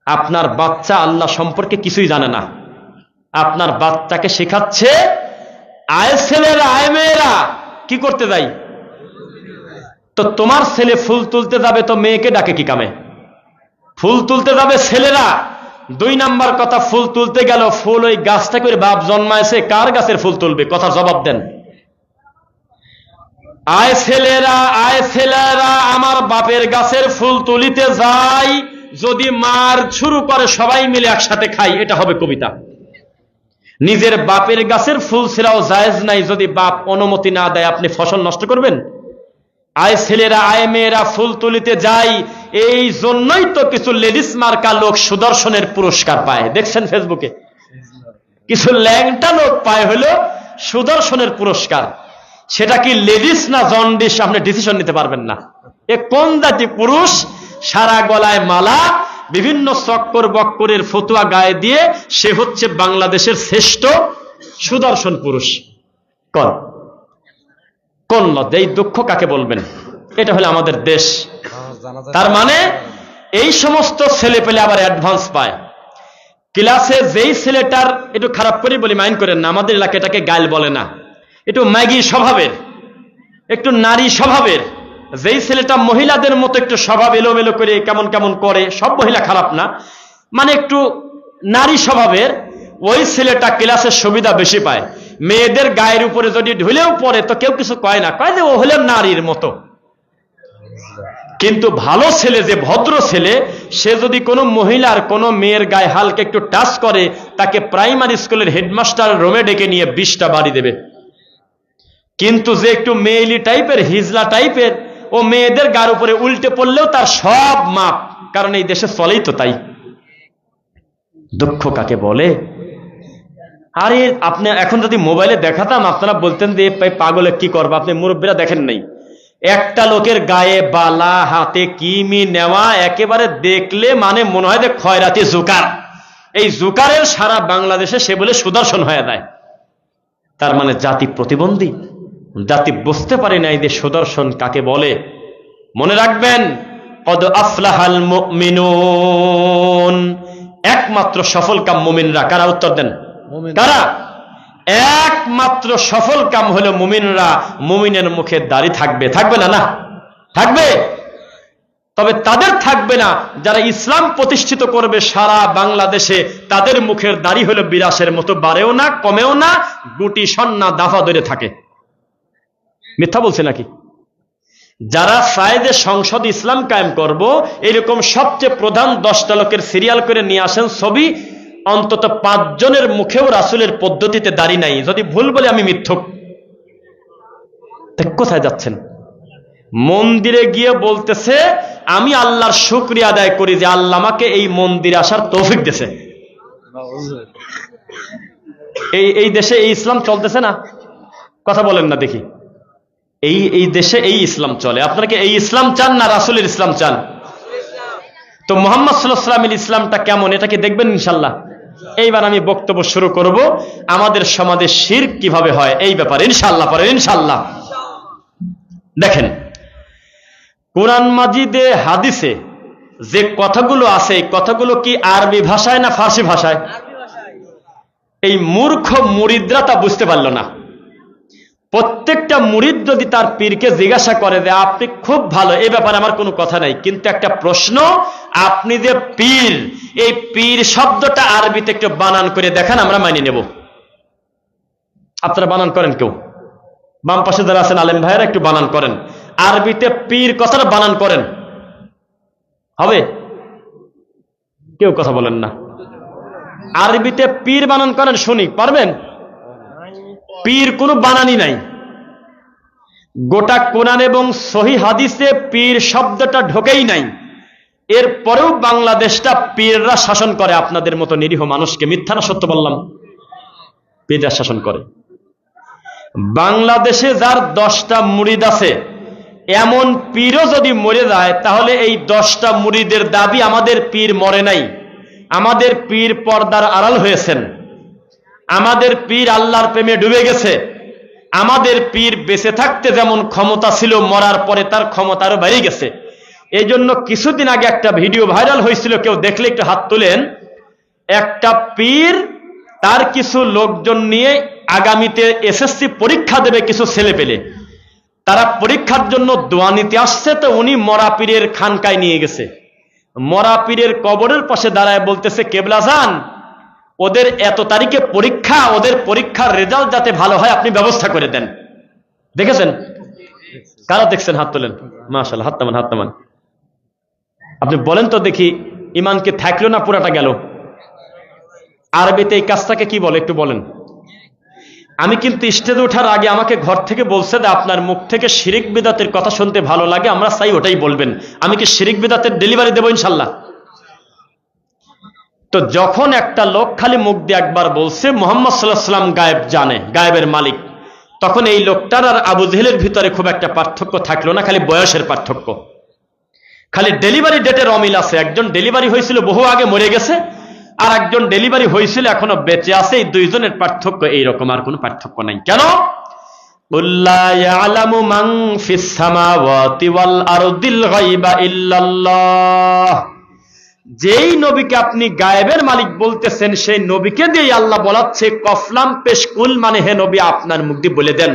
আপনার বাচ্চা আল্লাহ সম্পর্কে কিছুই জানে না, আপনার বাচ্চাকে শেখাচ্ছে আয় ছেলেরা আয় মেয়েরা কি করতে যাই। তো তোমার ছেলে ফুল তুলতে যাবে, তো মেয়েকে ডাকে কি কামে? ফুল তুলতে যাবে ছেলেরা। 2 নাম্বার কথা, ফুল তুলতে গেল, ফুল ওই গাছটা করে বাপ জন্মাইছে, কার গাছের ফুল তুলবে? কথা জবাব দেন। আয় ছেলেরা আয় ছেলেরা আমার বাপের গাছের ফুল তুলিতে যাই, যদি মার শুরু করে সবাই মিলে একসাথে খাই, এটা হবে কবিতা। নিজের বাপের গাছের ফুল ছিঁড়াও জায়েজ নাই, যদি বাপ অনুমতি না দেয়। আপনি ফসল নষ্ট করবেন? আয় ছেলেরা আয় মেয়েরা ফুল তুলিতে যাই, এই জন্যই তো কিছু লেডিস মার্কা লোক সুদর্শনের পুরস্কার পায়। দেখছেন ফেসবুকে কিছু ল্যাংটা লোক পায় হলো সুদর্শনের পুরস্কার। সেটা কি লেডিস না জন্ডিস আপনি ডিসিশন নিতে পারবেন না। এ কোন জাতি পুরুষ? সারা গলায় মালা, বিভিন্ন চক্কর বক্করের ফতুয়া গায়ে দিয়ে সে হচ্ছে বাংলাদেশের শ্রেষ্ঠ সুদর্শন পুরুষ। কোন লজ্জা? এই দুঃখ কাকে বলবেন? এটা হলো আমাদের দেশ। তার মানে এই সমস্ত ছেলে পেলে আবার অ্যাডভান্স পায়। ক্লাসে যেই ছেলেটার, একটু খারাপ করে বলি, মাইন্ড করেন না, আমাদের এলাকাটাকে গাইল বলে না, একটু ম্যাগি স্বভাবের, একটু নারী স্বভাবের, যেই ছেলেটা মহিলাদের মতো একটু স্বভাব এলোমেলো করে কেমন কেমন করে, সব মহিলা খারাপ না, মানে একটু নারী স্বভাবের, ওই ছেলেটা ক্লাসের সুবিধা বেশি পায়। মেয়েদের গায়ের উপরে যদি ঢুলেও পড়ে তো কেউ কিছু কয় না, কয় যে ও হলে নারীর মতো। কিন্তু ভালো ছেলে, যে ভদ্র ছেলে, সে যদি কোনো মহিলার কোনো মেয়ের গায়ে হালকা একটু টাচ করে, তাকে প্রাইমারি স্কুলের হেডমাস্টার রুমে ডেকে নিয়ে 20টা বাড়ি দেবে। কিন্তু যে একটু মেয়েলি টাইপের, হিজলা টাইপের, ও মেয়েদের গায়ের উপরে উল্টে পড়লেও তার সব মাপ, কারণ এই দেশে চলেই তো তাই। দুঃখ কাকে বলে? আরে আপনি এখন যদি মোবাইলে দেখাতাম, আপনারা বলতেন যে পাগলে কি করবো, আপনি মুরব্বীরা দেখেন নাই, একটা লোকের গায়ে বালা, হাতে কিমি নেওয়া, একেবারে দেখলে মানে মনে হয় যে খয়রাতি জুকার। এই জুকারের সারা বাংলাদেশে সে বলে সুদর্শন হয়ে যায়। তার মানে জাতি প্রতিবন্ধী, জাতি বুঝতে পারে নাই যে সুদর্শন কাকে বলে। মনে রাখবেন, কদ আফলাহাল মুমিনুন, একমাত্র সফল কাম মুমিনরা। কারা? উত্তর দেন, কারা? একমাত্র সফল কাম হলো মুমিনরা। মুমিনের মুখে দাড়ি থাকবে, থাকবে না? না থাকবে। তবে তাদের থাকবে না যারা ইসলাম প্রতিষ্ঠিত করবে সারা বাংলাদেশে। তাদের মুখের দাড়ি হলো বিরাসের মতো, বাড়েও না কমেও না, গুটি সন্না দাফা ধরে থাকে। মিথ্যা বলছে নাকি? যারা চায় যে সংসদ ইসলাম কায়েম করব, এরকম সবচেয়ে প্রধান 10টা লোকের সিরিয়াল করে নিয়ে আসেন ছবি, অন্তত 5 জনের মুখেও রাসূলের পদ্ধতিতে দাড়ি নাই। যদি ভুল বলে আমি মিথ্যক। কোথায় যাচ্ছেন? মন্দিরে গিয়ে বলতেছে আমি আল্লাহর শুকরিয়া আদায় করি যে আল্লাহ আমাকে এই মন্দিরে আসার তৌফিক দিয়েছে। এই দেশে এই ইসলাম চলতেছে না? কথা বলেন না দেখি। এই দেশে এই ইসলাম চলে। আপনারা কি এই ইসলাম চান না রাসূলের ইসলাম চান? তো মুহাম্মদ সাল্লাল্লাহু আলাইহি ওয়াসাল্লামের ইসলামটা কেমন, এটা কি দেখবেন ইনশাআল্লাহ। এইবার আমি বক্তব্য শুরু করব আমাদের সমাজে শিরক কিভাবে হয় এই ব্যাপারে ইনশাআল্লাহ। পরে ইনশাআল্লাহ দেখেন, কোরআন মাজিদে, হাদিসে যে কথাগুলো আছে, এই কথাগুলো কি আরবি ভাষায় না ফার্সি ভাষায়? এই মূর্খ মুরিদরা তা বুঝতে পারল না। প্রত্যেকটা মুরিদ যদি তার পীরকে জিজ্ঞাসা করে যে আপনি খুব ভালো, এই ব্যাপারে আমার কোনো কথা নাই, কিন্তু একটা প্রশ্ন, আপনি যে পীর, এই পীর শব্দটা আরবিতে একটু বানান করে দেখান, আমরা মানিয়ে নেব। আপনারা বানান করেন? কেউ বাম পাশে যারা আছেন আলেম ভাইয়েরা একটু বানান করেন, আরবিতে পীর কথাটা বানান করেন। হবে? কেউ কথা বলেন না। আরবিতে পীর বানান করেন, শুনি। পারবেন? পীর কোনো বানানি নাই। গোটা কোরআন এবং সহিহ হাদিসে পীর শব্দটা ঢোকেই নাই। এরপরেও বাংলাদেশটা পীররা শাসন করে আপনাদের মতো নিরীহ মানুষকে। মিথ্যা না সত্য বললাম? পীররা শাসন করে। বাংলাদেশে যার 10টা মুরিদ আছে, এমন পীরও যদি মরে যায়, তাহলে এই 10টা মুরিদের দাবি আমাদের পীর মরে নাই, আমাদের পীর পর্দার আড়াল হয়েছেন, আমাদের পীর আল্লাহর প্রেমে ডুবে গেছে। আমাদের পীর বেঁচে থাকতে যেমন ক্ষমতা ছিল, মরার পরে তার ক্ষমতা আরো বেড়ে গেছে। এই জন্য কিছুদিন আগে একটা ভিডিও ভাইরাল হয়েছিল, কেউ দেখলে একটু হাত তুলেন। একটা পীর তার কিছু লোকজন নিয়ে আগামীতে এসএসসি পরীক্ষা দেবে কিছু ছেলে পেলে, তারা পরীক্ষার জন্য দোয়া নিতে আসছে। তো উনি মরা পীরের খানকায় নিয়ে গেছে। মরা পীরের কবরের পাশে দাঁড়ায় বলতেছে, কেবলা যান, ওদের এত তারিখে পরীক্ষা, ওদের পরীক্ষার রেজাল্ট যাতে ভালো হয় আপনি ব্যবস্থা করে দেন। দেখেছেন? কারা দেখছেন? হাত তোলেন। মাশাআল্লাহ, হাত নামান, হাত নামান। আপনি বলেন তো দেখি, ইমানকে থাকলো না পুরাটা গেল? আরবিতে এই কাজটাকে কি বলে একটু বলেন। আমি কিন্তু স্টেজে ওঠার আগে আমাকে ঘর থেকে বলছে যে আপনার মুখ থেকে শিরিক বিদাতের কথা শুনতে ভালো লাগে, আমরা চাই ওটাই বলবেন। আমি কি শিরিক বিদাতের ডেলিভারি দেবো ইনশাল্লাহ? তো যখন একটা লোক খালি মুখ দিয়ে একবার বলছে মুহাম্মদ সাল্লাল্লাহু আলাইহি ওয়াসাল্লাম গায়েব জানে, গায়েবের মালিক, তখন এই লোকটার আর আবু জেহেলের ভিতরে খুব একটা পার্থক্য থাকলো না, খালি বয়সের পার্থক্য, খালি ডেলিভারি ডেটের অমিল আছে। একজন ডেলিভারি হয়েছিল বহু আগে, মরে গেছে, আর একজন ডেলিভারি হয়েছিল এখনো বেঁচে আছে। এই দুইজনের পার্থক্য এইরকম, আর কোনো পার্থক্য নাই। কেন? লা ইয়ালামু মান ফিস সামাওয়াতি ওয়াল আরদিল গায়বা ইল্লাল্লাহ। যেই নবীকে আপনি গায়েবের মালিক বলতেছেন, সেই নবীকে দিয়ে আল্লাহ বলাচ্ছে কফলাম পেশকুল, মানে হে নবী আপনার মুখ দিয়ে বলে দেন,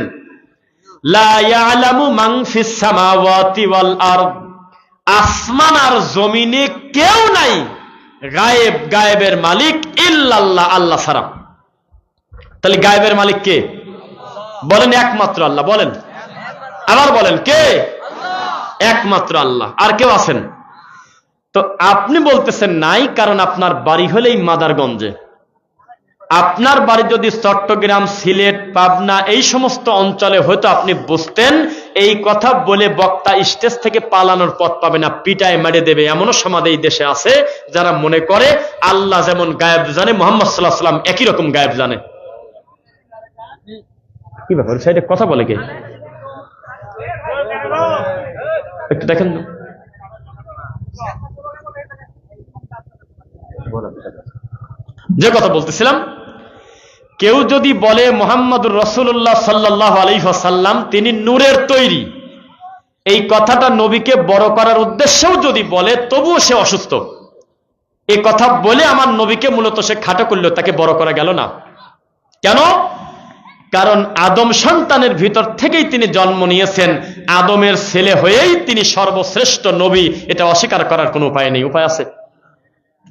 লা ইয়ালামু মান ফিস সামাওয়াতি ওয়াল আরদ, আসমান আর জমিনে কেউ নাই গায়েব, গায়েবের মালিক ইল্লাল্লাহ, আল্লাহ ছাড়া। তাহলে গায়েবের মালিক কে? বলেন একমাত্র আল্লাহ। বলেন, আবার বলেন, কে? একমাত্র আল্লাহ। আর কেউ আছেন? তো আপনি বলতেছেন নাই, কারণ আপনার বাড়ি হলেই মাদারগঞ্জে। আপনার বাড়ি যদি চট্টগ্রাম, সিলেট, পাবনা এই সমস্ত অঞ্চলে হয়তো আপনি বুঝতেন। এই কথা বলে বক্তা স্টেজ থেকে পালানোর পথ পাবে না, পিটায় মেরে দেবে। এমনও সমাজ এই দেশে আছে যারা মনে করে আল্লাহ যেমন গায়েব জানে, মুহাম্মদ সাল্লাল্লাহু আলাইহি ওয়াসাল্লাম একই রকম গায়েব জানে। কি ব্যাপার, সাইডে কথা বলে কে? একটু দেখেন। যে কথা বলতেছিলাম, কেউ যদি বলে মুহাম্মদুর রাসূলুল্লাহ সাল্লাল্লাহু আলাইহি ওয়াসাল্লাম তিনি নূরের তৈরি, এই কথাটা নবীকে বড় করার উদ্দেশ্যেও যদি বলে, তবুও সে অসুস্থ। এই কথা বলে আমার নবীকে মূলত সে খাটো করলো, তাকে বড় করা গেল না। কেন? কারণ আদম সন্তানের ভিতর থেকেই তিনি জন্ম নিয়েছেন, আদমের ছেলে হয়েই তিনি সর্বশ্রেষ্ঠ নবী। এটা অস্বীকার করার কোনো উপায় নেই। উপায় আছে?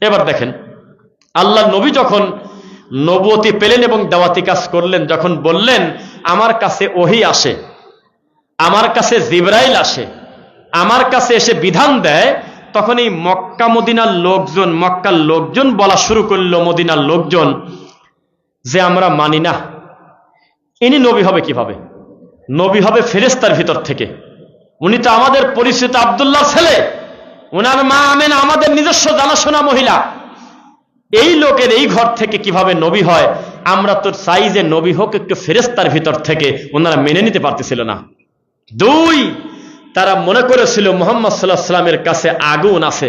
এবার দেখেন, আল্লাহ নবী যখন নবুয়তি পেলেন এবং দাওয়াতি কাজ করলেন, যখন বললেন আমার কাছে ওহী আসে, আমার কাছে জিবরাইল আসে, আমার কাছে এসে বিধান দেয়, তখন এই মক্কা মদিনার লোকজন, মক্কার লোকজন বলা শুরু করলো, মদিনার লোকজন, যে আমরা মানি না, ইনি নবী হবে কিভাবে? নবী হবে ফেরেশতার ভিতর থেকে। উনি তো আমাদের পরিচিত আব্দুল্লাহ ছেলে, উনার মা আমেনা আমাদের নিজস্ব জানাশোনা মহিলা। এই লোকের এই ঘর থেকে কিভাবে নবী হয়? আমরা তো চাই যে নবী হোক একটু ফেরেশতার ভিতর থেকে। ওনারা মেনে নিতে পারতেছিল না। দুই, তারা মনে করেছিল মুহাম্মদ সাল্লাল্লাহু আলাইহি ওয়াসাল্লামের কাছে আগুন আছে,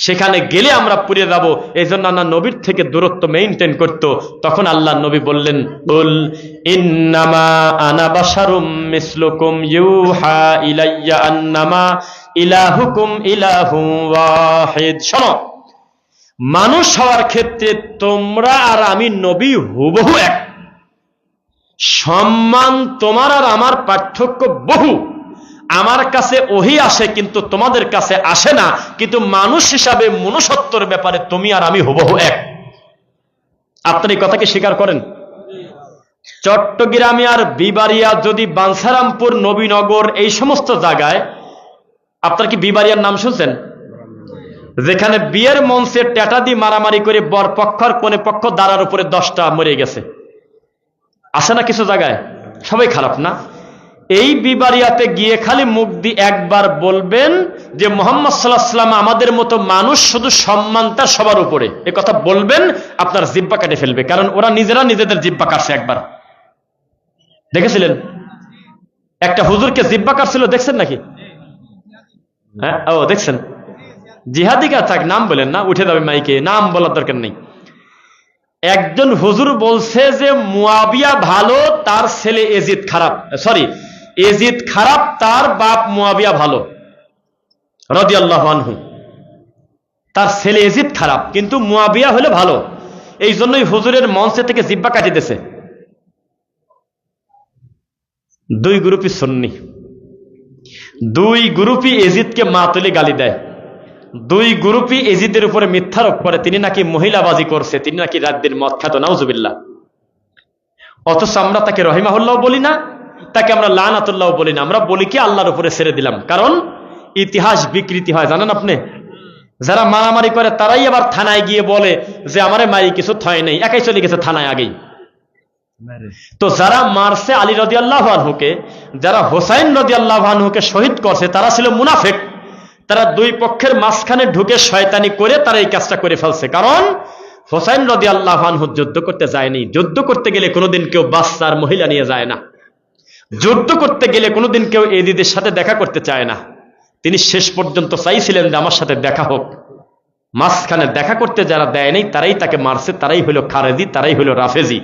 সেখানে গেলে আমরা পুড়ে যাব। এই জন্য আল্লাহ নবীর থেকে দূরত্ব মেইনটেইন করত। তখন আল্লাহ নবী বললেন, কুল ইন্নামা আনা বাশারুম মিসলুকুম ইউহা ইলাইয়া আন্নামা ইলাহুকুম ইলাহু ওয়াহিদ। শোনো, মানুষ হওয়ার ক্ষেত্রে তোমরা আর আমি নবী হুবহু এক। সম্মান তোমার আর আমার পার্থক্য বহু। আমার কাছে ওহী আসে কিন্তু তোমাদের কাছে আসে না, কিন্তু মানুষ হিসাবে মনুষ্যত্বের ব্যাপারে তুমি আর আমি হুবহু এক। আপনার এই কথাকে স্বীকার করেন? চট্টগ্রামে আর বিবাড়িয়া, যদি বাঞ্ছারামপুর, নবীনগর, এই সমস্ত জায়গায়, আপনার কি বিবাড়িয়ার নাম শুনছেন? যেখানে বিয়ের মঞ্চে ট্যাটা দিয়ে মারামারি করে বর পক্ষ আর কনে পক্ষ দাঁড়ার উপরে 10টা মরে গেছে, আসে না কিছু জায়গায়? সবাই খারাপ না? এই বিবাড়িয়াতে গিয়ে খালি মুখ দিয়ে একবার বলবেন যে মুহাম্মদ সাল্লাল্লাহু আলাইহি ওয়াসাল্লাম আমাদের মতো মানুষ, শুধু সম্মানটা সবার উপরে, এ কথা বলবেন, আপনার জিহ্বা কেটে ফেলবে। কারণ ওরা নিজেরা নিজেদের জিহ্বা কাটছে। একবার দেখেছিলেন একটা হুজুরকে জিহ্বা কাটছিল, দেখছেন নাকি? হ্যাঁ, ও দেখছেন। জিহাদিকা থাক, নাম বলেন না, উঠে যাবে মাইকে, নাম বলার দরকার নেই। একজন হুজুর বলছে যে মুয়াবিয়া ভালো, তার ছেলে এজিদ খারাপ। সরি, এজিদ খারাপ, তার বাপ মুয়াবিয়া ভালো রাদিয়াল্লাহু আনহু। তার ছেলে এজিদ খারাপ, কিন্তু মুয়াবিয়া হলে ভালো। এই জন্যই হুজুরের মঞ্চে থেকে জিহ্বা কাটিয়ে দিয়েছে। দুই গ্রুপই সুন্নি, দুই গ্রুপই এজিদকে মা তুলে গালি দেয়, দুই গ্রুপই এজিদের উপরে মিথ্যারোপ করে তিনি নাকি মহিলাবাজি করছে, তিনি নাকি রাত দিন মদ খাত, নাউজুবিল্লাহ। অথচ আমরা তাকে রহিমাহুল্লাহ বলি না, তাকে আমরা লানাতুল্লাহ বলি না। আমরা বলি কি আল্লাহর উপরে ছেড়ে দিলাম। কারণ ইতিহাস বিকৃতি হয়, জানেন আপনি? যারা মারামারি করে তারাই আবার থানায় গিয়ে বলে যে আমারে মারি কিছু থয় নেই, একাই চলে গেছে থানায় আগেই। তো যারা মারছে আলী রাদিয়াল্লাহু আনহুকে, যারা হোসাইন রাদিয়াল্লাহু আনহুকে শহীদ করছে, তারা ছিল মুনাফিক। তারা দুই পক্ষের মাঝখানে ঢুকে শয়তানি করে তারা এই কাজটা করে ফেলছে। কারণ হোসাইন রাদিয়াল্লাহু আনহু যুদ্ধ করতে যায়নি। যুদ্ধ করতে গেলে কোনোদিন কেউ বাচ্চা আর মহিলা নিয়ে যায় না। যুদ্ধ করতে গেলে কোনোদিন কেউ এজিদের সাথে দেখা করতে চায় না। তিনি শেষ পর্যন্ত চাইছিলেন যে আমার সাথে দেখা হোক। মাঝখানে দেখা করতে যারা দেয়নি তারাই তাকে মারছে, তারাই হলো খারেজি, তারাই হলো রাফেজি,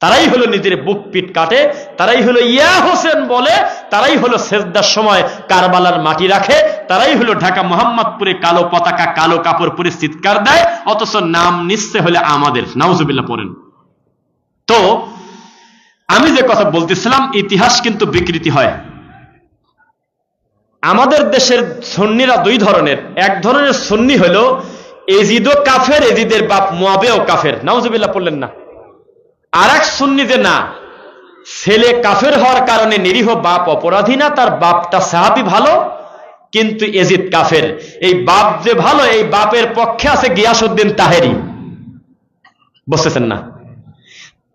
তারাই হলো নিজের বুক পিট কাটে, তারাই হলো ইয়া হোসেন বলে, তারাই হলো সেজদার সময় কারবালার মাটি রাখে, তারাই হলো ঢাকা মোহাম্মদপুরে কালো পতাকা, কালো কাপড় পরে চিৎকার দেয়, অথচ নাম নিশ্চয় হলে আমাদের। নাউজুবিল্লাহ পড়েন। তো আমি যে কথা বলতেছিলাম, ইতিহাস কিন্তু বিকৃতি হয়। আমাদের দেশের সুন্নিরা দুই ধরনের। এক ধরনের সুন্নি হলো এজিদও কাফের, এজিদের বাপ মুয়াবিয়াও কাফের, নাউজুবিল্লাহ পড়লেন না। আর এক সুন্নি যে না, ছেলে কাফের হওয়ার কারণে নিরীহ বাপ অপরাধী না, তার বাপটা সাহাবী ভালো, কিন্তু এজিদ কাফের। এই বাপ যে ভালো, এই বাপের পক্ষে আছে গিয়াসউদ্দিন তাহেরি, বুঝতেছেন না?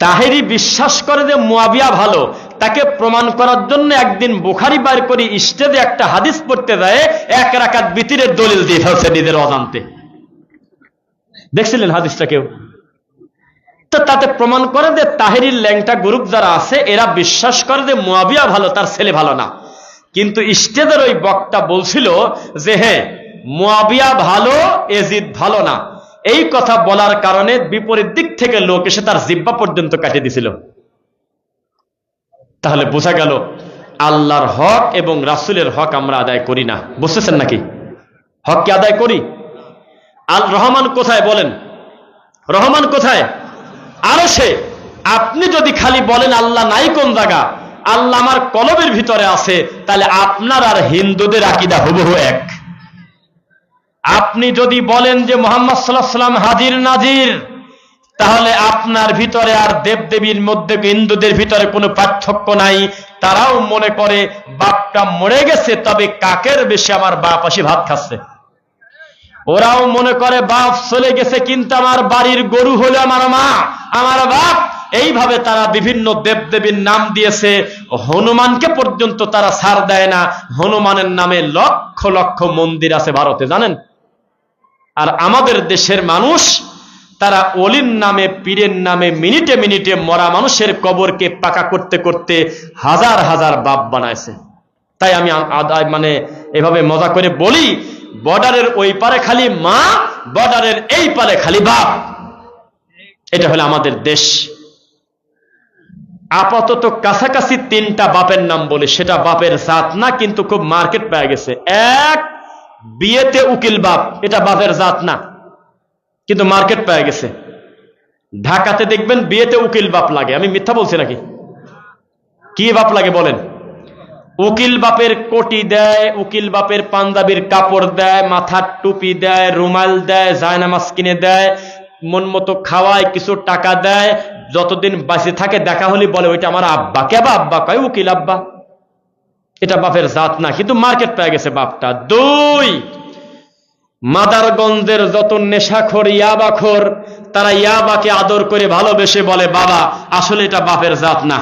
তাহেরি বিশ্বাস করে যে মুয়াবিয়া ভালো, তাকে প্রমাণ করার জন্য একদিন বুখারী বাইর করে স্টেজে একটা হাদিস পড়তে যায়, 1 রাকাত বিতিরের দলিল দিয়ে ফেলছে নিজের অজান্তে। দেখছিলেন হাদিসটা কেউ? তো তাতে প্রমাণ করে যে তাহেরির ল্যাংটা গ্রুপ যারা আছে এরা বিশ্বাস করে যে মুয়াবিয়া ভালো, তার ছেলে ভালো না। কিন্তু স্টেজের ওই বক্তা বলছিল যে হ্যাঁ, মুয়াবিয়া ভালো, এজিদ ভালো না। এই কথা বলার কারণে বিপরীত দিক থেকে লোক এসে তার জিহ্বা পর্যন্ত কাটিয়ে দিছিল। তাহলে বোঝা গেল আল্লাহর হক এবং রাসূলের হক আমরা আদায় করি না। বুঝতেছেন নাকি? হক কি আদায় করি? আল রহমান কোথায় বলেন? রহমান কোথায়? আরশে। আপনি যদি খালি বলেন আল্লাহ নাই কোন জায়গা, আল্লাহ আমার কলবের ভিতরে আছে, তাহলে আপনার আর হিন্দুদের আকীদা হুবহু এক। আপনি যদি বলেন যে মুহাম্মদ সাল্লাল্লাহু আলাইহি ওয়াসাল্লাম হাজির নাজির, তাহলে আপনার ভিতরে আর দেবদেবীর মধ্যে হিন্দুদের ভিতরে কোনো পার্থক্য নাই। তারাও মনে করে বাপটা মরে গেছে, তবে কাকের বেশি আমার বাপ আসি ভাত খাচ্ছে। ওরাও মনে করে বাপ চলে গেছে, কিন্তু আমার বাড়ির গরু হলো আমার মা, আমার বাপ। এইভাবে তারা বিভিন্ন দেবদেবীর নাম দিয়েছে। হনুমানকে পর্যন্ত তারা ছাড় দেয় না। হনুমানের নামে লক্ষ লক্ষ মন্দির আছে ভারতে, জানেন? আর আমাদের দেশের মানুষ তারা অলির নামে, পীরের নামে মিনিটে মিনিটে মরা মানুষের কবরকে পাকা করতে করতে হাজার হাজার বাপ বানাইছে। তাই আমি মানে এভাবে মজা করে বলি, বর্ডারের ওই পারে খালি মা, বর্ডারের এই পারে খালি বাপ। এটা হলো আমাদের দেশ। আপাতত কাছাকাছি 3টা বাপের নাম বলি, সেটা বাপের জাত না, কিন্তু খুব মার্কেট পেয়ে গেছে। এক, বিয়েতে উকিল বাপ, এটা বাপের জাত না, কিন্তু মার্কেট পেয়ে গেছে। ঢাকাতে দেখবেন বিয়েতে উকিল বাপ লাগে। আমি মিথ্যা বলছি নাকি? কি বাপ লাগে বলেন? উকিল বাপের কোটি দেয়, উকিল বাপের পাঞ্জাবির কাপড় দেয়, মাথার টুপি দেয়, রুমাল দেয়, জায়নামাজ কিনে দেয়, মন মতো খাওয়ায়, কিছু টাকা দেয়। যতদিন বাঁচে থাকে দেখা হলে বলে ওইটা আমার আব্বা। কেবা আব্বা কয়? উকিল আব্বা। এটা বাপের জাত না, কিন্তু মার্কেট পেয়ে গেছে বাপটা। 2, মাদারগঞ্জের যত নেশাখোর, ইয়াবাখোর, তারা ইয়াবাকে আদর করে ভালোবেসে বলে বাবা, আসলে এটা বাপের জাত না।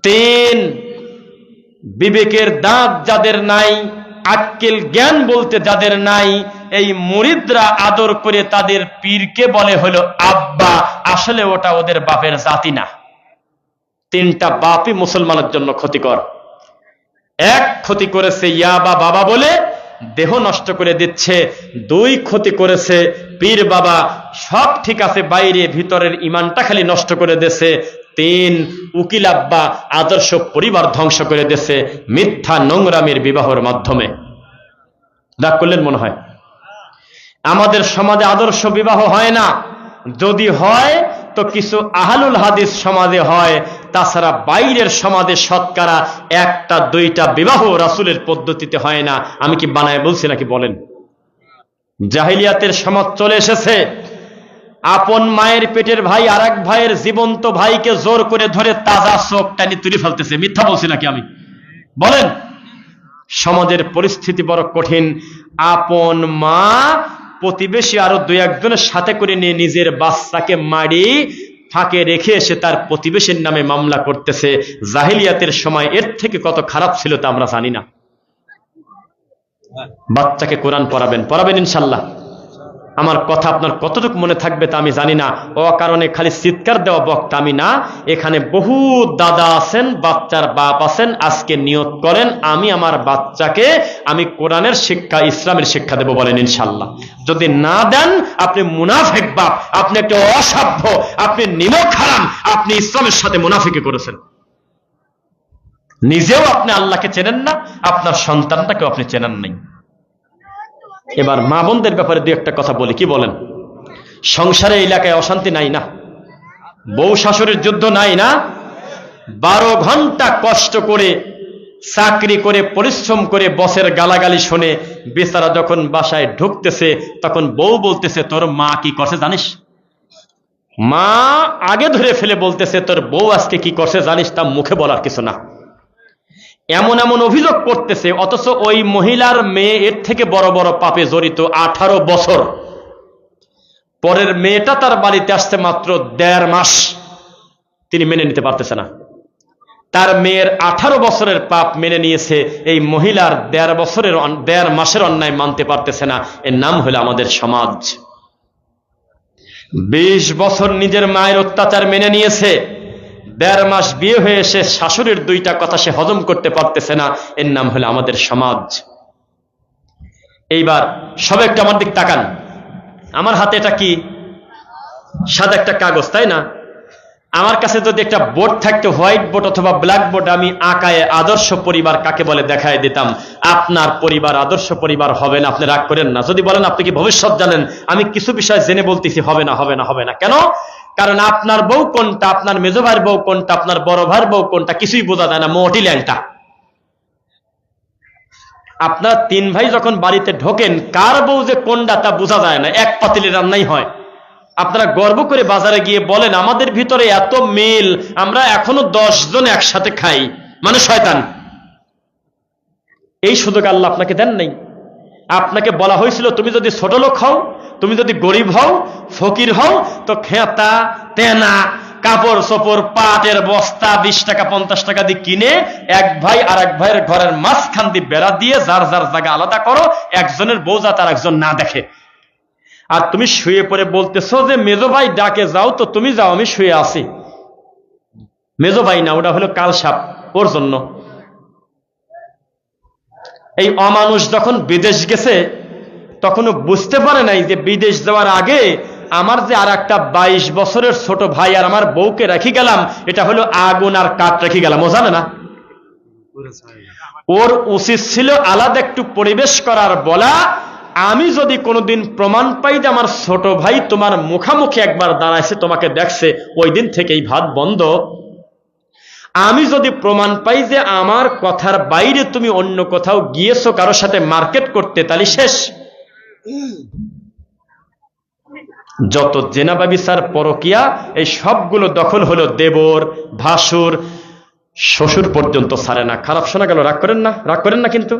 3, বিবেকের দাঁত যাদের নাই, আক্কেল জ্ঞান বলতে যাদের নাই, এই মুরিদরা আদর করে তাদের পীরকে বলে হলো আব্বা, আসলে ওটা ওদের বাপের জাতি না। 3টা বাপই মুসলমানের জন্য ক্ষতিকর। 1, ক্ষতি করেছে ইয়াবা বাবা বলে দেহ নষ্ট করে দিচ্ছে। 2, ক্ষতি করেছে পীর বাবা, সব ঠিক আছে, বাইরে ভিতরের ইমানটা খালি নষ্ট করে দিয়েছে। 3, উকিল আব্বা আদর্শ পরিবার ধ্বংস করে দিয়েছে মিথ্যা নোংরামের বিবাহের মাধ্যমে। রাগ করলেন মনে হয়? আমাদের সমাজে আদর্শ বিবাহ হয় না। যদি হয় তো কিছু আহলুল হাদিস সমাজে হয়, তাছাড়া বাইরের সমাজে শতকরা 1টা 2টা বিবাহ রাসূলের পদ্ধতিতে হয় না। আমি কি বানায় বলছি নাকি বলেন? জাহিলিয়াতের সমাজ চলে এসেছে। আপন মায়ের পেটের ভাই আর এক ভাইয়ের জীবন্ত ভাইকে জোর করে ধরে তাজা চোখ টানি তুলে ফেলতেছে। মিথ্যা বলছি নাকি আমি? বলেন। সমাজের পরিস্থিতি বড় কঠিন। আপন মা প্রতিবেশী আরো 2-1 জনের সাথে করে নিয়ে নিজের বাচ্চাকে মারি ফাঁকে রেখে এসে তার প্রতিবেশীর নামে মামলা করতেছে। জাহিলিয়াতের সময় এর থেকে কত খারাপ ছিল তা আমরা জানি না। বাচ্চাকে কোরআন পড়াবেন ইনশাল্লাহ। আমার কথা আপনার কতটুকু মনে থাকবে তা আমি জানি না। অকারণে খালি চিৎকার দেওয়া বক্তা আমি না। এখানে বহু দাদা আছেন, বাচ্চার বাপ আছেন। আজকে নিয়ত করেন আমি আমার বাচ্চাকে আমি কোরআনের শিক্ষা, ইসলামের শিক্ষা দেব, বলেন ইনশাল্লাহ। যদি না দেন আপনি মুনাফিক বাপ, আপনি একটা অসভ্য, আপনি নিমক হারাম, আপনি ইসলামের সাথে মুনাফিকি করেছেন। নিজেও আপনি আল্লাহকে চেনেন না, আপনার সন্তানটাকেও আপনি চেনেন নাই। এবার মা বোনদের ব্যাপারে 2-1টা কথা বলি, কি বলেন? সংসারে এলাকায় অশান্তি নাই না? বউ শাশুড়ির যুদ্ধ নাই না? 12 ঘন্টা কষ্ট করে চাকরি করে পরিশ্রম করে বসের গালাগালি শুনে বেচারা যখন বাসায় ঢুকতেছে তখন বউ বলতেছে, তোর মা কি করছে জানিস? মা আগে ধরে ফেলে বলতেছে, তোর বউ আজকে কি করছে জানিস? তা মুখে বলার কিছু না। এমন এমন অভিযোগ করতেছে, অথচ ওই মহিলার মেয়ে এর থেকে বড় বড় পাপে জড়িত। 18 বছর পরের মেয়েটা তার বাড়িতে আসছে মাত্র 1.5 মাস, তিনি মেনে নিতে পারতেছে না। তার মেয়ের 18 বছরের পাপ মেনে নিয়েছে, এই মহিলার 1.5 মাসের অন্যায় মানতে পারতেছে না। এর নাম হলো আমাদের সমাজ। 20 বছর নিজের মায়ের অত্যাচার মেনে নিয়েছে, 1.5 মাস বিয়ে হয়ে এসে শাশুড়ির 2টা কথা সে হজম করতে পারতেছে না। এর নাম হলো আমাদের সমাজ। এইবার সবাই একটু আমার দিক তাকান। আমার হাতে এটা কি? সাদা একটা কাগজ, তাই না? আমার কাছে যদি একটা বোর্ড থাকতো, হোয়াইট বোর্ড অথবা ব্ল্যাক বোর্ড, আমি আঁকায় আদর্শ পরিবার কাকে বলে দেখায় দিতাম। আপনার পরিবার আদর্শ পরিবার হবে না, আপনি রাগ করেন না। যদি বলেন আপনি কি ভবিষ্যৎ জানেন, আমি কিছু বিষয় জেনে বলতেছি, হবে না হবে না হবে না। কেন? কারণ আপনার বউ কোনটা, আপনার মেজো ভাইয়ের বউ কোনটা, আপনার বড় ভাইয়ের বউ কোনটা, কিছুই বোঝা যায় না, মোটি ল্যাংটা। আপনার 3 ভাই যখন বাড়িতে ঢোকেন, কার বউ যে কোনটা তা বোঝা যায় না, এক পাতিলে রান্নাই হয়। আপনারা গর্ব করে বাজারে গিয়ে বলেন, আমাদের ভিতরে এত মিল, আমরা এখনো 10 জন একসাথে খাই, মানে শয়তান। এই সুযোগ আল্লাহ আপনাকে দেন নাই। আপনাকে বলা হয়েছিল, তুমি যদি ছোট লোক হও, তুমি যদি গরিব হও, ফকির হও, তো খেতা তেনা কাপড় চোপড় পাটের বস্তা 20 টাকা 50 টাকা দিয়ে কিনে এক ভাই আর এক ভাইয়ের ঘরের মাঝখান দিয়ে বেড়া দিয়ে যার যার জায়গা আলাদা করো, একজনের বউ যাতে আর একজন না দেখে। আর তুমি শুয়ে পড়ে বলতেছো যে মেজো ভাই ডাকে যাও, তো তুমি যাও, আমি শুয়ে আছি। মেজো ভাই না, ওটা হলো কালসাপ, ওর জন্য। এই অমানুষ যখন বিদেশ গেছে তখনও বুঝতে পারে নাই যে বিদেশ যাওয়ার আগে আমার যে আর একটা 22 বছরের ছোট ভাই আর আমার বউকে রেখে গেলাম, এটা হলো আগুন আর কাঠ রেখে গেলাম। ও জানে না। ওর উচিত ছিল আলাদা একটু পরিবেশ করার, বলা, আমি যদি কোনোদিন প্রমাণ পাই যে আমার ছোট ভাই তোমার মুখামুখি একবার দাঁড়াইছে, তোমাকে দেখছে, ওই দিন থেকেই ভাত বন্ধ। আমি যদি প্রমাণ পাই যে আমার কথার বাইরে তুমি অন্য কোথাও গিয়েছো কারোর সাথে মার্কেট করতে, তাহলে শেষ। যত জেনা ব্যভিচার পরকিয়া, এই সবগুলো দখল হলো দেবর, ভাসুর, শ্বশুর পর্যন্ত ছাড়ে না। খারাপ শোনা গেল, রাগ করেন না, রাগ করেন না, কিন্তু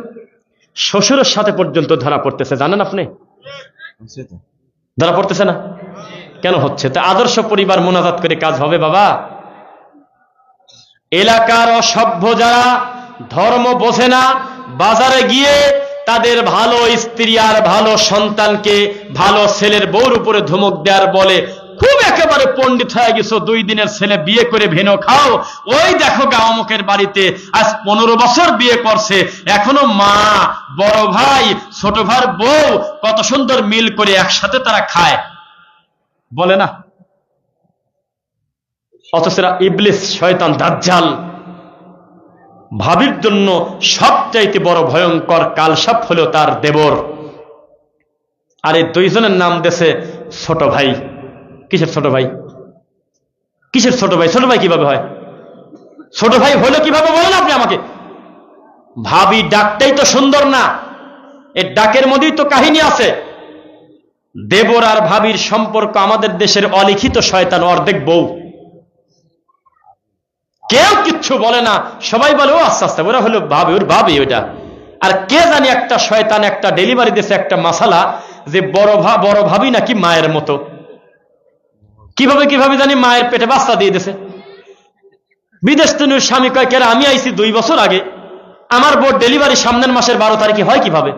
শ্বশুরের সাথে পর্যন্ত ধরা পড়তেছে, জানেন আপনি? ধরা পড়তেছে না কেন? হচ্ছে তা আদর্শ পরিবার মোনাজাত করে কাজ হবে বাবা। এলাকার অসভ্য যারা ধর্ম বোঝে না, বাজারে গিয়ে তাদের ভালো স্ত্রী আর ভালো সন্তানকে ভালো ছেলের বউর উপরে ধমক দেওয়ার বলে, খুব একেবারে পণ্ডিত হয়ে গেছো, 2 দিনের ছেলে বিয়ে করে ভেনো খাও, ওই দেখো গা অমুকের বাড়িতে আজ 15 বছর বিয়ে করছে, এখনো মা, বড় ভাই, ছোট ভাইয়ের বউ কত সুন্দর মিল করে একসাথে তারা খায়, বলে না? অথচ ইবলিস, শয়তান, দাজ্জাল, ভাবির জন্য সবচাইতে বড় ভয়ঙ্কর কালসাপ হলো তার দেবর। আর এই 2 জনের নাম দেশে ছোট ভাই। কিসের ছোট ভাই? কিসের ছোট ভাই? ছোট ভাই কিভাবে হয়? ছোট ভাই হলো কিভাবে বলেন আপনি আমাকে? ভাবি ডাকটাই তো সুন্দর না, এর ডাকের মধ্যেই তো কাহিনী আছে। দেবর আর ভাবির সম্পর্ক আমাদের দেশের অলিখিত শয়তান, অর্ধেক বউ। কেউ কিচ্ছু বলে না, সবাই বলে ও আস্তে আস্তে ওরা হলো ভাবি, ওর ভাবি ওইটা। আর কে জানি একটা শয়তান একটা ডেলিভারি দিয়েছে একটা মশালা, যে বড় ভাবি নাকি মায়ের মতো। কিভাবে জানি মায়ের পেটে বাচ্চা দিয়ে দিয়েছে। বিদেশ থেকে স্বামী কয়, কেন আমি আইছি 2 বছর আগে, আমার বোর ডেলিভারি সামনের মাসের 12 তারিখে হয়, কিভাবে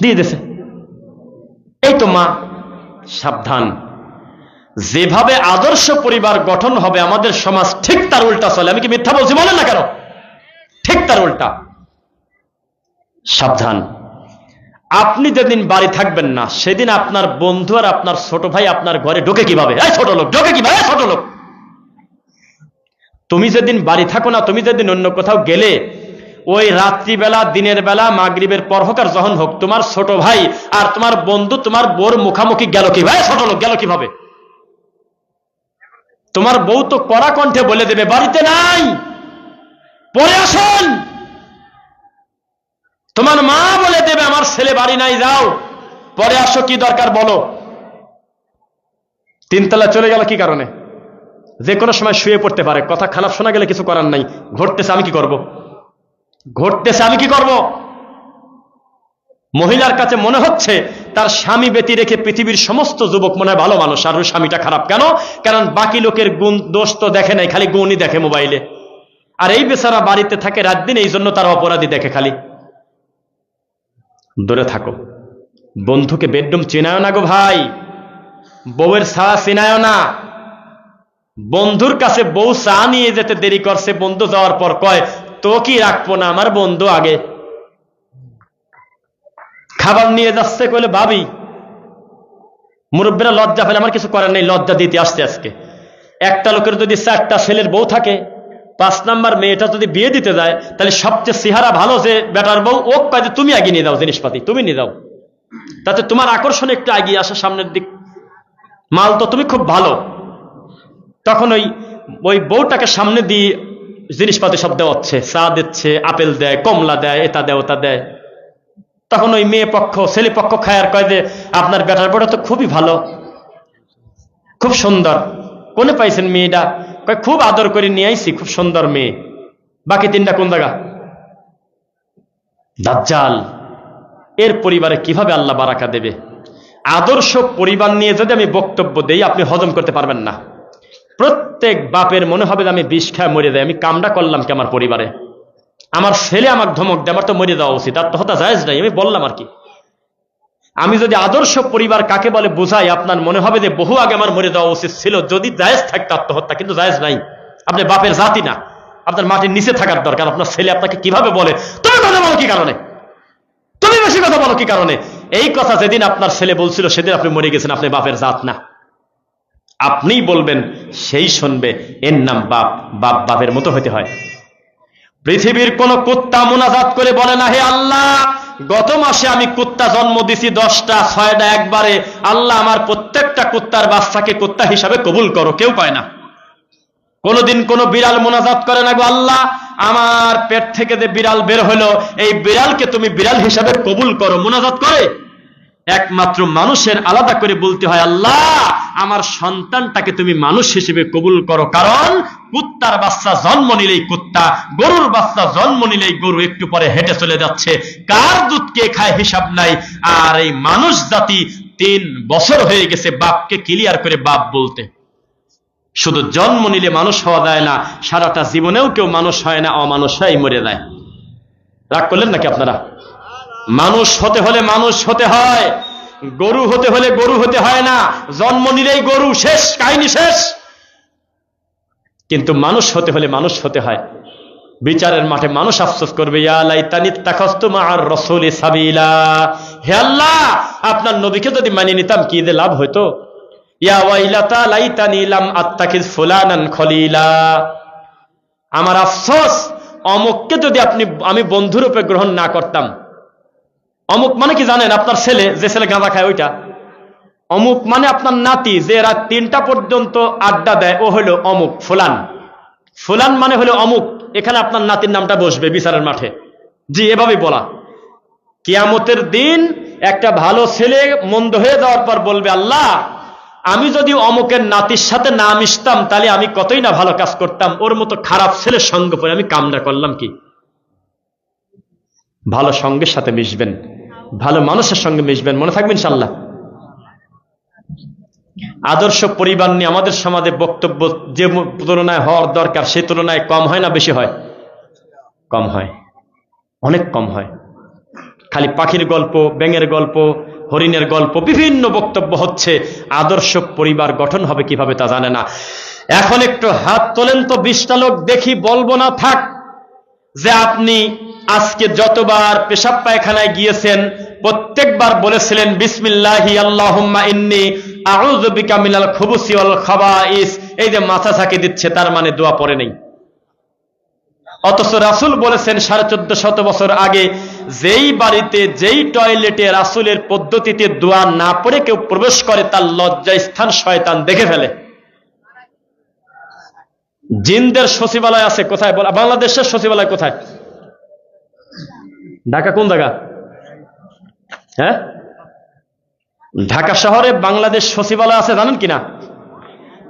দিয়ে দিয়েছে। এই তো মা। সাবধান, যেভাবে আদর্শ পরিবার গঠন হবে আমাদের সমাজ, ঠিক তার উল্টা চলে। আমি কি মিথ্যা বলছি? বলেন না কেন? ঠিক তার উল্টা। সাবধান। আপনি যেদিন বাড়ি থাকবেন না, সেদিন আপনার বন্ধু আর আপনার ছোট ভাই আপনার ঘরে ঢোকে কিভাবে? এই ছোট লোক ঢোকে কিভাবে? ছোট লোক। তুমি যেদিন বাড়ি থাকো না, তুমি যেদিন অন্য কোথাও গেলে, ওই রাত্রিবেলা, দিনের বেলা, মাগরিবের পর হোক আর যখন হোক, তোমার ছোট ভাই আর তোমার বন্ধু তোমার বোর মুখামুখি গেল কিভাবে? ছোট লোক গেল কিভাবে? তোমার বউ তো কড়া কণ্ঠে বলে দেবে বাড়িতে নাই, পরে আসেন। তোমার মা বলে দেবে আমার ছেলে বাড়ি নাই, যাও পরে আসো, কি দরকার বলো। তিনতলা চলে গেল কি কারণে? যে কোনো সময় শুয়ে পড়তে পারে, কথা খারাপ শোনা গেলে কিছু করার নাই, ঘটতেছে আমি কি করব, ঘটতেছে আমি কি করব। মহিলার কাছে মনে হচ্ছে তার স্বামী ব্যতী রেখে পৃথিবীর সমস্ত যুবক মনে হয় ভালো মানুষ, আর ওর স্বামীটা খারাপ কেন? কারণ বাকি লোকের গুণ দোষ তো দেখে নাই, খালি গুণই দেখে মোবাইলে। আর এই বেচারা বাড়িতে থাকে রাত দিন, এই জন্য তার অপরাধী দেখে খালি। দূরে থাকো। বন্ধুকে বেডরুম চেনায় না গো ভাই, বউয়ের ছাড়া চেনায় না। বন্ধুর কাছে বউ চা নিয়ে যেতে দেরি করছে, বন্ধু যাওয়ার পর কয় তো কি রাখবো না, আমার বন্ধু আগে। খাবার নিয়ে যাচ্ছে, কইলে ভাবি। মুরব্বীরা লজ্জা ফেলে, আমার কিছু করার নেই, লজ্জা দিতে আসতে আজকে। একটা লোকের যদি 4টা ছেলের বউ থাকে, 5 নাম্বার মেয়েটা যদি বিয়ে দিতে যায়, তাহলে সবচেয়ে চেহারা ভালো যে বেটার বউ, ও কয় যে তুমি আগে নিয়ে দাও জিনিসপাতি, তুমি নিয়ে দাও, তাতে তোমার আকর্ষণ একটু এগিয়ে আসে সামনের দিক, মাল তো তুমি খুব ভালো। তখন ওই বউটাকে সামনে দিয়ে জিনিসপাতি সব দেওয়া হচ্ছে, চা দিচ্ছে, আপেল দেয়, কমলা দেয়, এটা দেয় ওটা দেয়। তখন ওই মেয়ে পক্ষ ছেলে পক্ষ খায় আর কয় যে আপনার বেটার বউটা তো খুবই ভালো, খুব সুন্দর, কোনে পাইছেন মেয়েটা? কয় খুব আদর করে নিয়ে আইছি, খুব সুন্দর মেয়ে। বাকি 3টা কোন জায়গা? দাজ্জাল। এর পরিবারে কিভাবে আল্লাহ বারাকা দেবে? আদর্শ পরিবার নিয়ে যদি আমি বক্তব্য দেই, আপনি হজম করতে পারবেন না। প্রত্যেক বাপের মনে হবে যে আমি বিষ খায় মরে যাই, আমি কামটা করলাম কি আমার পরিবারে? আমার ছেলে আমাকে ধমক দেয়, আমার তো মরে যাওয়া উচিত, আর তো হতা জায়েজ নাই, আমি বললাম আর কি। আমি যদি আদর্শ পরিবার কাকে বলে বুঝাই, আপনার মনে হবে যে বহু আগে আমার মরে যাওয়া উচিত ছিল, যদি জায়েজ থাকতো আত্মহত্যা, কিন্তু জায়েজ নাই। আপনি বাপের জাতি না, আপনার মাটির নিচে থাকার দরকার। আপনার ছেলে আপনাকে কিভাবে বলে তুমি কথা বলো কি কারণে, তুমি বেশি কথা বলো কি কারণে, এই কথা যেদিন আপনার ছেলে বলছিল সেদিন আপনি মরে গেছেন, আপনি বাপের জাত না। আপনিই বলবেন, সেই শুনবে, এর নাম বাপ। বাপ বাপের মতো হতে হয়। পৃথিবীর কোন কুত্তা মুনাজাত করে বলে না হে আল্লাহ, গত মাসে আমি কুত্তা জন্ম দিছি 10টা, 6টা একবারে, আল্লাহ আমার প্রত্যেকটা কুত্তার বাচ্চাকে কুত্তা হিসাবে কবুল করো। কেউ পায় না। কোনদিন কোন বিড়াল মুনাজাত করে না, গো আল্লাহ আমার পেট থেকে যে বিড়াল বের হলো, এই বিড়ালকে তুমি বিড়াল হিসাবে কবুল করো। মুনাজাত করে? একমাত্র মানুষের আলাদা করে বলতে হয়, আল্লাহ আমার সন্তানটাকে তুমি মানুষ হিসেবে কবুল করো। কারণ কুত্তার বাচ্চা জন্ম নিলেই কুত্তা, গরুর বাচ্চা জন্ম নিলেই গরু, একটু পরে হেঁটে চলে যাচ্ছে, কার দুধ কে খায় হিসাব নাই। আর এই মানুষ জাতি 3 বছর হয়ে গেছে বাপকে ক্লিয়ার করে বাপ বলতে। শুধু জন্ম নিলে মানুষ হওয়া যায় না, সারাটা জীবনেও কেউ মানুষ হয় না, অমানুষ হয়ে মরে যায়। রাগ করলেন নাকি আপনারা? মানুষ হতে হলে মানুষ হতে হয়, গরু হতে হলে গরু হতে হয় না। জন্ম নিলেই গরু, শেষ, কাহিনী শেষ। কিন্তু মানুষ হতে হলে মানুষ হতে হয়। বিচারের মাঠে মানুষ আফসোস করবে, ইয়া লাইতানি ইত্তাখাযতু মা'আর রাসূলি সাবিলা, হে আল্লাহ আপনার নবীকে যদি মানিয়ে নিতাম কি যে লাভ হতো। ইয়া ওয়াইলাতা লাইতানি লাম আত্তাখিজ ফুলানান খলিলা, আমার আফসোস অমুককে যদি আমি বন্ধুরূপে গ্রহণ না করতাম। অমুক মানে কি জানেন? আপনার ছেলে, যে ছেলে গাঁজা খায় ওইটা। অমুক মানে আপনার নাতি, যে রাত 3টা পর্যন্ত আড্ডা দেয়, ও হলো অমুক। ফুলান, ফুলান মানে হলো অমুক। এখানে আপনার নাতির নামটা বসবে বিচারের মাঠে। জি, এভাবেই বলা। কিয়ামতের দিন একটা ভালো ছেলে মন্দ হয়ে যাওয়ার পর বলবে, আল্লাহ আমি যদি অমুকের নাতির সাথে না মিশতাম, তাহলে আমি কতই না ভালো কাজ করতাম, ওর মতো খারাপ ছেলের সঙ্গ পরে আমি কামনা করলাম কি। ভালো সঙ্গের সাথে মিশবেন, ভালো মানুষের সঙ্গে মিশবেন, মনে থাকবেন ইনশাআল্লাহ। আদর্শ পরিবার নিয়ে আমাদের সমাজে বক্তব্য যে তুলনায় হওয়ার দরকার সেই তুলনায় কম হয় না বেশি হয়? কম হয়, অনেক কম হয়। খালি পাখির গল্প, ব্যাঙের গল্প, হরিণের গল্প, বিভিন্ন বক্তব্য হচ্ছে। আদর্শ পরিবার গঠন হবে কিভাবে তা জানে না। এখন একটু হাত তোলেন তো 20টা লোক দেখি, বলবো না থাক, যে আপনি আজকে যতবার পেশাব পায়খানায় গিয়েছেন প্রত্যেকবার বলেছিলেন বিসমিল্লাহি আল্লাহুম্মা ইন্নী আউযু বিকা মিনাল খুবুসি ওয়াল খাবাইস। এই যে মাথা ঝাঁকি দিচ্ছে, তার মানে দোয়া পড়ে নেই। অথচ রাসূল বলেছেন 1450 বছর আগে, যেই বাড়িতে যেই টয়লেটে রাসূলের পদ্ধতিতে দোয়া না পড়ে কেউ প্রবেশ করে, তার লজ্জা স্থান শয়তান দেখে ফেলে। জিনদের সচিবালয় আছে কোথায়? বাংলাদেশের সচিবালয় কোথায়? ঢাকা কোন জায়গা? হ্যাঁ, ঢাকা শহরে বাংলাদেশ সচিবালয় আছে, জানেন কিনা?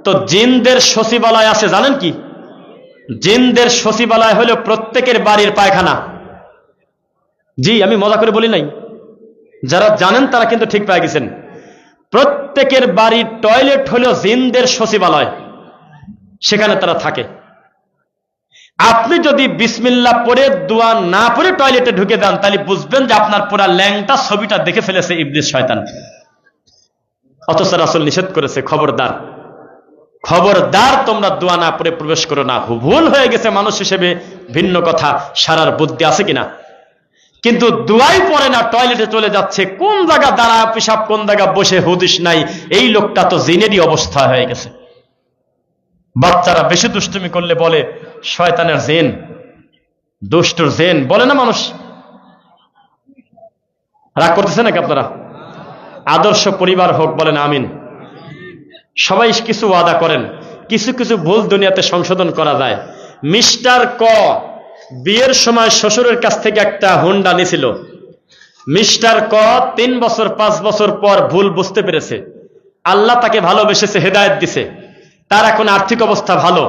তো জিনদের সচিবালয় আছে জানেন কি? জিনদের সচিবালয় হলো প্রত্যেকের বাড়ির পায়খানা। জি, আমি মজা করে বলি নাই, যারা জানেন তারা কিন্তু ঠিক পেয়ে গেছেন। প্রত্যেকের বাড়ির টয়লেট হলো জিনদের সচিবালয়, সেখানে তারা থাকে। আপনি যদি বিসমিল্লাহ পড়ে দোয়া না পড়ে টয়লেটে ঢুকে দেন, তাহলে বুঝবেন যে আপনার পুরা ল্যাংটা ছবিটা দেখে ফেলেছে ইবলিস শয়তান। অথচ রাসূল নিষেধ করেছে, খবরদার খবরদার তোমরা দোয়া না পড়ে প্রবেশ করো না। ভুল হয়ে গেছে মানুষ হিসেবে ভিন্ন কথা, সারার বুদ্ধি আছে কিনা, কিন্তু দোয়াই পড়ে না, টয়লেটে চলে যাচ্ছে। কোন জায়গা দাঁড়া পেশাব, কোন জায়গা বসে হুদিস নাই। এই লোকটা তো জিনেরই অবস্থা হয়ে গেছে। বাচ্চারা বেশি দুষ্টুমি করলে বলে শয়তানের জিন, দুষ্টুর জিন বলে না মানুষ। রাগ করতেছে নাকি আপনারা? আদর্শ পরিবার হোক, বলেন আমিন। সবাই কিছু ওয়াদা করেন, কিছু কিছু ভুল দুনিয়াতে সংশোধন করা যায়। মিস্টার ক বিয়ের সময় শ্বশুরের কাছ থেকে একটা হুন্ডা নিছিল। মিস্টার ক 3 বছর 5 বছর পর ভুল বুঝতে পেরেছে। আল্লাহ তাকে ভালোবেসেছে, হেদায়েত দিছে, তার এখন আর্থিক অবস্থা ভালো।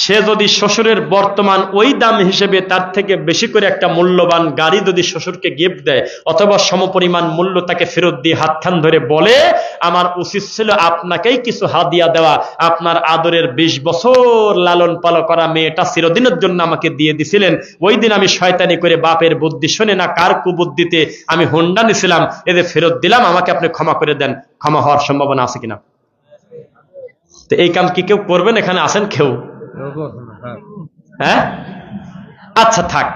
সে যদি শ্বশুরের বর্তমান ওই দাম হিসেবে তার থেকে বেশি করে একটা মূল্যবান গাড়ি যদি শ্বশুরকে গিফট দেয়, অথবা সমপরিমাণ মূল্য তাকে ফেরত দিয়ে হাতখান ধরে বলে, আমার উচিত ছিল আপনাকেই কিছু হাদিয়া দেওয়া, আপনার আদরের 20 বছর লালন পালন করা মেয়েটা চিরদিনের জন্য আমাকে দিয়ে দিছিলেন, ওই দিন আমি শয়তানি করে বাপের বুদ্ধি শুনে না কার কুবুদ্ধিতে আমি হোন্ডা নিছিলাম, এদের ফেরত দিলাম, আমাকে আপনি ক্ষমা করে দেন। ক্ষমা হওয়ার সম্ভাবনা আছে কিনা? তো এই কাম কি কেউ করবেন? এখানে আছেন কেউ? হ্যাঁ, আচ্ছা থাক।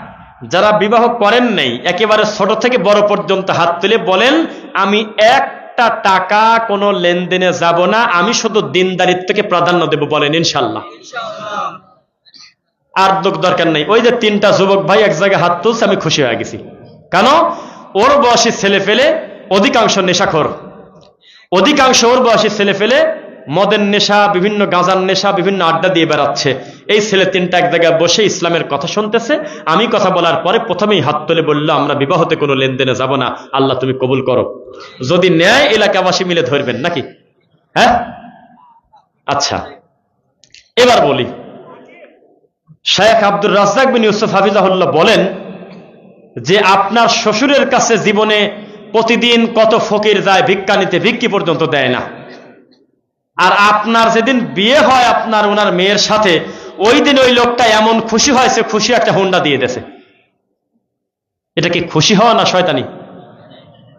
যারা বিবাহ করেন নাই, একেবারে ছোট থেকে বড় পর্যন্ত হাত তুলে বলেন, আমি একটা টাকা কোনো লেনদেনে যাব না, আমি শুধু দিনদারিত্বকে প্রাধান্য দেব। বলেন ইনশাল্লাহ। আর দরকার নেই। ওই যে 3টা যুবক ভাই এক জায়গায় হাত তুলছে, আমি খুশি হয়ে গেছি। কেন? ওর বয়সী ছেলে ফেলে অধিকাংশ নেশাখোর, অধিকাংশ ওর বয়সী ছেলে ফেলে মদের নেশা, বিভিন্ন গাঁজার নেশা, বিভিন্ন আড্ডা দিয়ে বেড়াচ্ছে। এই ছেলে 3টা এক জায়গায় বসে ইসলামের কথা শুনতেছে। আমি কথা বলার পরে প্রথমেই হাত তুলে বলল, আমরা বিবাহতে কোনো লেনদেনে যাব না, আল্লাহ তুমি কবুল করো। যদি ন্যায় এলাকাবাসী মিলে ধরবেন নাকি? হ্যাঁ, আচ্ছা এবার বলি। শেখ আব্দুর রাজ্জাক বিন ইউসুফ হাফিজাহুল্লাহ বলেন যে আপনার শ্বশুরের কাছে জীবনে প্রতিদিন কত ফকির যায় ভিক্ষা নিতে, ভিক্ষি পর্যন্ত দেয় না। আর আপনার যেদিন বিয়ে হয় আপনার ওনার মেয়ের সাথে, ওই দিন ওই লোকটা এমন খুশি হয়েছে, খুশি একটা হুন্ডা দিয়ে দিয়েছে। এটা কি খুশি হওয়া না শয়তানি?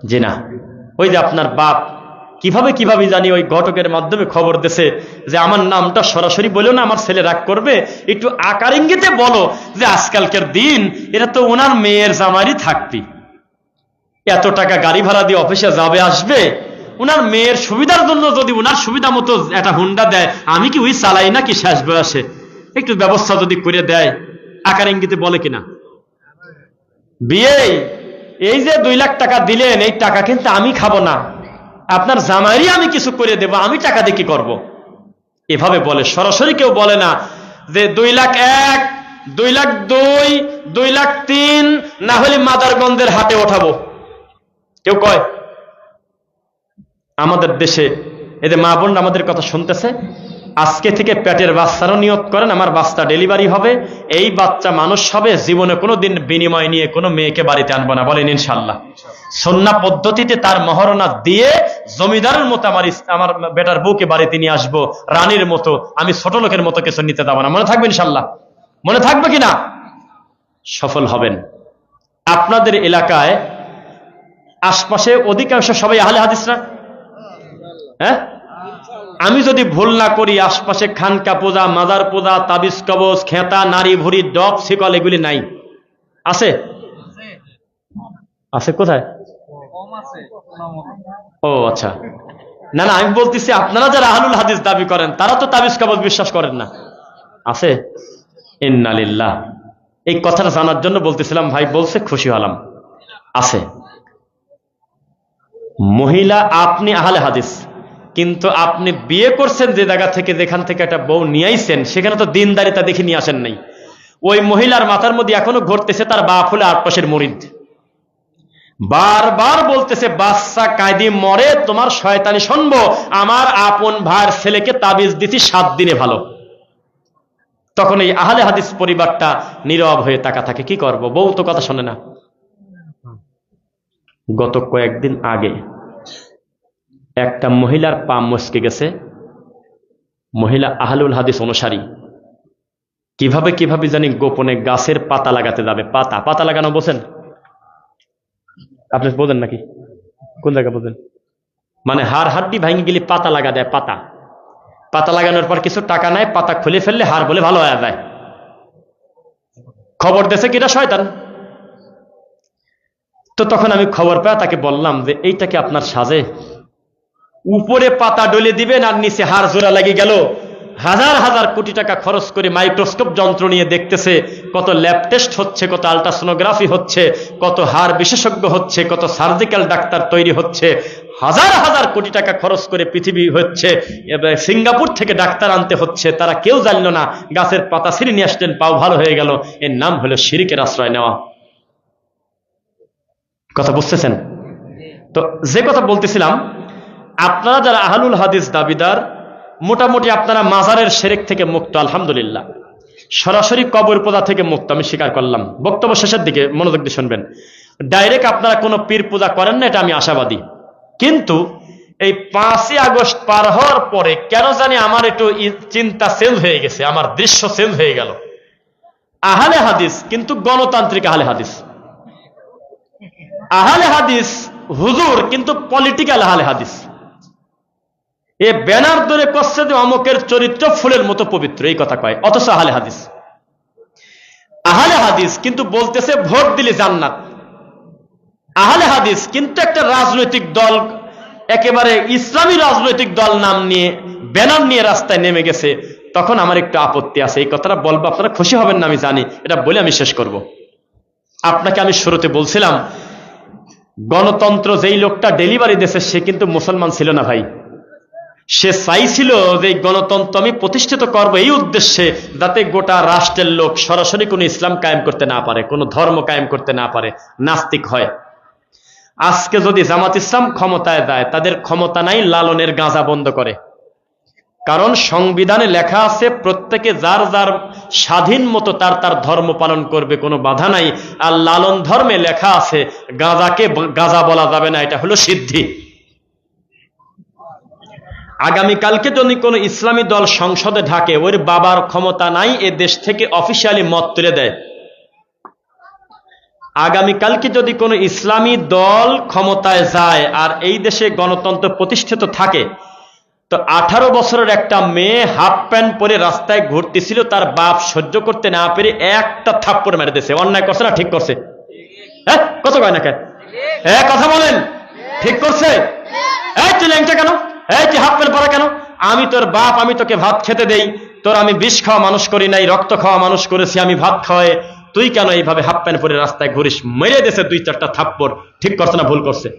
জি না। ওই যে আপনার বাপ কিভাবে জানি ওই ঘটকের মাধ্যমে খবর দিয়েছে যে আমার নামটা সরাসরি বলো না, আমার ছেলে রাগ করবে, একটু আকার ইঙ্গিতে বলো যে আজকালকার দিন এটা তো ওনার মেয়ের জামাইরই থাকবি, এত টাকা গাড়ি ভাড়া দিয়ে অফিসে যাবে আসবে, উনার মেয়ের সুবিধার জন্য যদি উনার সুবিধা মতো একটা হুন্ডা দেয়, আমি কি ওই চালাই নাকি শেষ বয়সে, একটু ব্যবস্থা যদি করে দেয়। আকার ইঙ্গিতে বলে কিনা? বিয়ে এই যে 2 লাখ টাকা দিলেন, এই টাকা কিন্তু আমি খাবো না, আপনার জামাইরই আমি কিছু করে দেব, আমি টাকা দিয়ে কি করবো, এভাবে বলে। সরাসরি কেউ বলে না যে 2 লাখ 1, 2 লাখ 2, 2 লাখ 3, না হলে মাদারগঞ্জের হাটে ওঠাবো। কেউ কয়? আমাদের দেশে এদের মা বোন আমাদের কথা শুনতেছে, আজকে থেকে পেটের বাচ্চারও নিয়ত করেন, আমার বাচ্চা ডেলিভারি হবে, এই বাচ্চা মানুষ হবে, জীবনে কোনো দিন বিনিময় নিয়ে কোনো মেয়েকে বাড়িতে আনবো না। বলেন ইনশাল্লাহ। সুন্নাহ পদ্ধতিতে তার মহরণা দিয়ে জমিদারের মতো আমার বেটার বউকে বাড়িতে নিয়ে আসবো, রানীর মতো, আমি ছোট লোকের মতো কিছু নিতে দেবো না। মনে থাকবে ইনশাল্লাহ? মনে থাকবে কিনা? সফল হবেন। আপনাদের এলাকায় আশপাশে অধিকাংশ সবাই আহলে হাদিস না? হ্যাঁ, আমি যদি ভুল না করি আশপাশে খানকা পূজা, মাজার পূজা, তাবিজ কবজ, খেতা, নারী ভুরি, ডব, শিকল এগুলি নাই? আছে? আছে কোথায়? ও আচ্ছা, না না, আমি বলতেছি আপনারা যারা আহলুল হাদিস দাবি করেন তারা তো তাবিজ কবজ বিশ্বাস করেন না। আছে? ইন্নালিল্লাহ। এই কথাটা জানার জন্য বলতেছিলাম, ভাই বলছে খুশি হলাম। আছে। মহিলা আপনি আহলে হাদিস, কিন্তু আপনি বিয়ে করছেন যে জায়গা থেকে, যেখান থেকে একটা বউ নিয়ে আইছেন, সেখানে তো দিনদারিতা দেখে নিয়ে আসেন নাই। ওই মহিলার মাথার মধ্যে এখনো ঘটতেছে তার বাপ হলে আটপাশের মুরিদ, বারবার বলতেছে বাচ্চা কায়দি মরে তোমার শয়তানি শুনবো, আমার আপন ভাইয়ের ছেলেকে তাবিজ দিছি 7 দিনে ভালো। তখন এই আহলে হাদিস পরিবারটা নীরব হয়ে তাকা থাকে, কি করব, বউ তো কথা শোনে না। গত কয়েকদিন আগে একটা মহিলার পা মচকে গেছে, মহিলা আহলুল হাদিস অনুসারী, কিভাবে কিভাবে জানি গোপনে গাছের পাতা লাগাতে যাবে। পাতা লাগানো বোঝেন? আপনি বোঝেন নাকি? কোন জায়গা বোঝেন? মানে হাড় হাড্ডি ভাঙে গেলে পাতা লাগা দেয়। পাতা লাগানোর পর কিছু টাকা নেয়, পাতা খুলে ফেললে হাড় বলে ভালো হয়ে যায়। খবর দিয়েছে কিনা শয়তান। তো তখন আমি খবর পেয়ে তাকে বললাম যে এইটা কি আপনার সাজে? উপরে পাতা ডলে দিবেন আর নিচে হাড় জোড়া লাগিয়ে গেল। হাজার হাজার কোটি টাকা খরচ করে মাইক্রোস্কোপ যন্ত্র নিয়ে দেখতেছে, কত ল্যাব টেস্ট হচ্ছে, কত আল্ট্রাসোনোগ্রাফি হচ্ছে, কত হাড় বিশেষজ্ঞ হচ্ছে, কত সার্জিক্যাল ডাক্তার তৈরি হচ্ছে, হাজার হাজার কোটি টাকা খরচ করে পৃথিবী হচ্ছে, সিঙ্গাপুর থেকে ডাক্তার আনতে হচ্ছে, তারা কেউ জানলো না, গাছের পাতা ছিঁড়ে নিয়ে আসলেন, পাও ভালো হয়ে গেল। এর নাম হলো শিরকের আশ্রয় নেওয়া। কথা বুঝতেছেন তো? যে কথা বলতেছিলাম, আপনারা যারা আহলুল হাদিস দাবিদার, মোটামুটি আপনারা মাজারের শিরক থেকে মুক্ত, আলহামদুলিল্লাহ। সরাসরি কবর পূজা থেকে মুক্ত, আমি স্বীকার করলাম। বক্তব্য শেষের দিকে মনোযোগ দিয়ে শুনবেন। ডাইরেক্ট আপনারা কোনো পীর পূজা করেন না, এটা আমি আশাবাদী। কিন্তু এই 5ই আগস্ট পার হওয়ার পরে কেন জানি আমার একটু চিন্তা চেঞ্জ হয়ে গেছে, আমার দৃশ্য চেঞ্জ হয়ে গেল। আহলে হাদিস কিন্তু গণতান্ত্রিক আহলে হাদিস, আহলে হাদিস হুজুর কিন্তু পলিটিক্যাল আহলে হাদিস। এ ব্যানার ধরে করছে যে অমুকের চরিত্র ফুলের মতো পবিত্র, এই কথা কয়, অথচ আহলে হাদিস। আহলে হাদিস কিন্তু বলতেছে ভোট দিলে জান্নাত। আহলে হাদিস কিন্তু একটা রাজনৈতিক দল, একেবারে ইসলামী রাজনৈতিক দল নাম নিয়ে ব্যানার নিয়ে রাস্তায় নেমে গেছে। তখন আমার একটু আপত্তি আছে, এই কথাটা বলবো, আপনারা খুশি হবেন না আমি জানি, এটা বলে আমি শেষ করব। আপনাকে আমি শুরুতে বলছিলাম, গণতন্ত্র যেই লোকটা ডেলিভারি দিয়েছে সে কিন্তু মুসলমান ছিল না ভাই। সে চাইছিল যে গণতন্ত্র আমি প্রতিষ্ঠিত করব এই উদ্দেশ্যে, যাতে গোটা রাষ্ট্রের লোক সরাসরি কোনো ইসলাম কায়েম করতে না পারে, কোনো ধর্ম কায়েম করতে না পারে, নাস্তিক হয়। আজকে যদি জামাত ইসলাম ক্ষমতায় যায়, তাদের ক্ষমতা নাই লালনের গাঁজা বন্ধ করে। কারণ সংবিধানে লেখা আছে প্রত্যেকে যার যার স্বাধীন মতো তার তার ধর্ম পালন করবে, কোনো বাধা নাই। আর লালন ধর্মে লেখা আছে গাঁজাকে গাঁজা বলা যাবে না, এটা হলো সিদ্ধি। আগামীকালকে যদি কোনো ইসলামী দল সংসদে ঢাকে, ওর বাবার ক্ষমতা নাই এ দেশ থেকে অফিসিয়ালি মত তুলে দেয়। আগামীকালকে যদি কোনো ইসলামী দল ক্ষমতায় যায় আর এই দেশে গণতন্ত্র প্রতিষ্ঠিত থাকে, তো 18 বছরের একটা মেয়ে হাফ প্যান্ট পরে রাস্তায় ঘুরতেছিল, তার বাপ সহ্য করতে না পেরে একটা থাপ্পড় মেরে দিয়েছে। অন্যায় করছে না ঠিক করছে? হ্যাঁ, কত কয় না কেন? হ্যাঁ, কথা বলেন, ঠিক করছে? এই তুই ল্যাংটা কেন? এই তুই হাফ প্যান্ট পরা কেন? আমি তোর বাপ, আমি তোকে ভাত খেতে দেই, তোর আমি বিষ খাওয়া মানুষ করি নাই, রক্ত খাওয়া মানুষ করেছি আমি ভাত খাওয়ায়, তুই কেন এইভাবে হাফ প্যান্ট পরে রাস্তায় ঘুরিস? মেরে দিয়েছে 2-4টা থাপ্পড়। ঠিক করছে না ভুল করছে?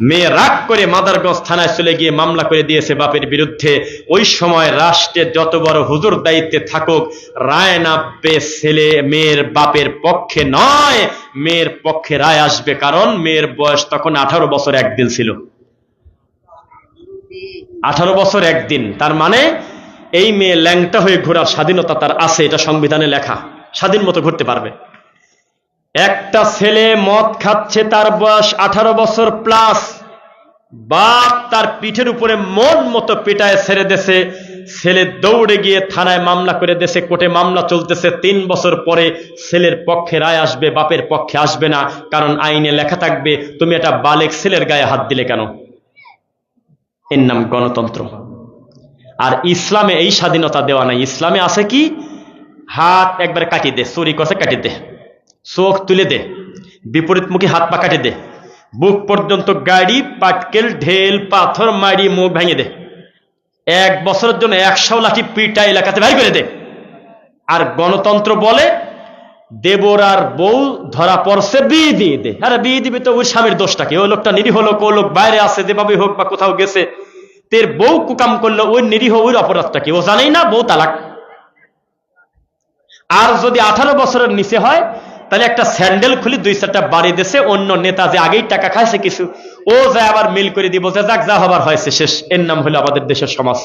মেয়ে রাগ করে মাদারগঞ্জ থানায় চলে গিয়ে মামলা করে দিয়েছে বাপের বিরুদ্ধে। ওই সময় রাষ্ট্রে যত বড় হুজুর দায়িত্বে থাকুক, রায় নামবে ছেলে মেয়ের বাপের পক্ষে নয়, মেয়ের পক্ষে রায় আসবে। কারণ মেয়ের বয়স তখন 18 বছর 1 দিন ছিল। 18 বছর 1 দিন, তার মানে এই মেয়ে ল্যাংটা হয়ে ঘোরার স্বাধীনতা তার আছে, এটা সংবিধানে লেখা, স্বাধীন মতো ঘুরতে পারবে। একটা ছেলে মদ খাচ্ছে, তার বয়স 18 বছর প্লাস, বাপ তার পিঠের উপরে মন মতো পিটায় ছেড়ে দেছে, ছেলে দৌড়ে গিয়ে থানায় মামলা করে দেছে, কোর্টে মামলা চলতেছে। 3 বছর পরে ছেলের পক্ষে রায় আসবে, বাপের পক্ষে আসবে না। কারণ আইনে লেখা থাকবে তুমি একটা বালেক ছেলের গায়ে হাত দিলে কেন? এর নাম গণতন্ত্র। আর ইসলামে এই স্বাধীনতা দেওয়া নাই। ইসলামে আছে কি, হাত একবার কাটিয়ে দে, চুরি করছে কাটিয়ে দে, চোখ তুলে দে, বিপরীতমুখী হাত পা কাটিয়ে দে, বুক পর্যন্ত গাড়ি পাটকেল ঢেল পাথর মারি মুখ ভেঙে দে, 1 বছরের জন্য 100 লাঠি পিটা এলাকাতে ভাই করে দে। আর গণতন্ত্র বলে দেবর আর বউ ধরা পড়ছে, বিয়ে দিয়ে দে। আরে বিয়ে দিবে তো ওই স্বামীর দোষটাকে, ওই লোকটা নিরীহ লোক, ও লোক বাইরে আছে যেভাবে হোক বা কোথাও গেছে, তো তের বউ কুকাম করলো, ওই নিরীহ ওই অপরাধটা কি ও জানেই না, বউ তালাক। আর যদি 18 বছরের নিচে হয় তাহলে একটা স্যান্ডেল খুলি 2-4টা বাড়ি দেশে অন্য নেতা যে আগেই টাকা খাইছে কিছু, ও যায় আবার মিল করে দিব যে যাক যা হবার হয়েছে শেষ। এর নাম হলো আমাদের দেশের সমাজ।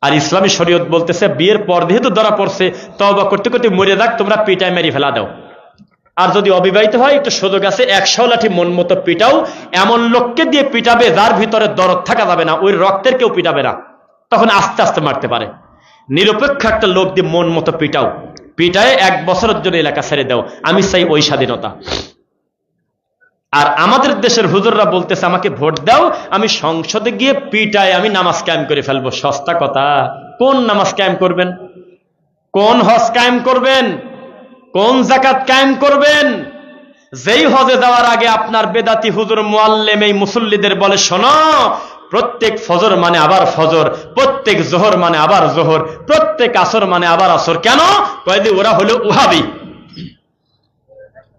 আর ইসলামী শরীয়ত বলতেছে বিয়ের পর যেহেতু ধরা পড়ছে, তওবা করতে করতে মরে যাক, তোমরা পিটায় মেরে ফেলা দাও। আর যদি অবিবাহিত হয় একটু সুযোগ আছে, 100 লাঠি মন মতো পিটাও। এমন লোককে দিয়ে পিটাবে যার ভিতরে দরদ থাকা যাবে না, ওই রক্তের কেউ পিটাবে না, তখন আস্তে আস্তে মারতে পারে। নিরপেক্ষ একটা লোক দিয়ে মন মতো পিটাও, পিটায় 1 বছরের জন্য এলাকা ছেড়ে দাও। আমি চাই ওই স্বাধীনতা। আর আমাদের দেশের হুজুররা বলতেছে আমাকে ভোট দাও, আমি সংসদে গিয়ে পিটায় আমি নামাজ কায়েম করে ফেলবো। সস্তা কথা। কোন নামাজ কায়েম করবেন? কোন হজ কায়েম করবেন? কোন যাকাত কায়েম করবেন? যেই হজে যাওয়ার আগে আপনার বেদাতি হুজুর মুআল্লিম এই মুসল্লিদের বলে, শোনো, প্রত্যেক ফজর মানে আবার ফজর, প্রত্যেক জোহর মানে আবার জোহর, প্রত্যেক আসর মানে আবার আসর। কেন? কয়েদি ওরা হলো ওহাবি,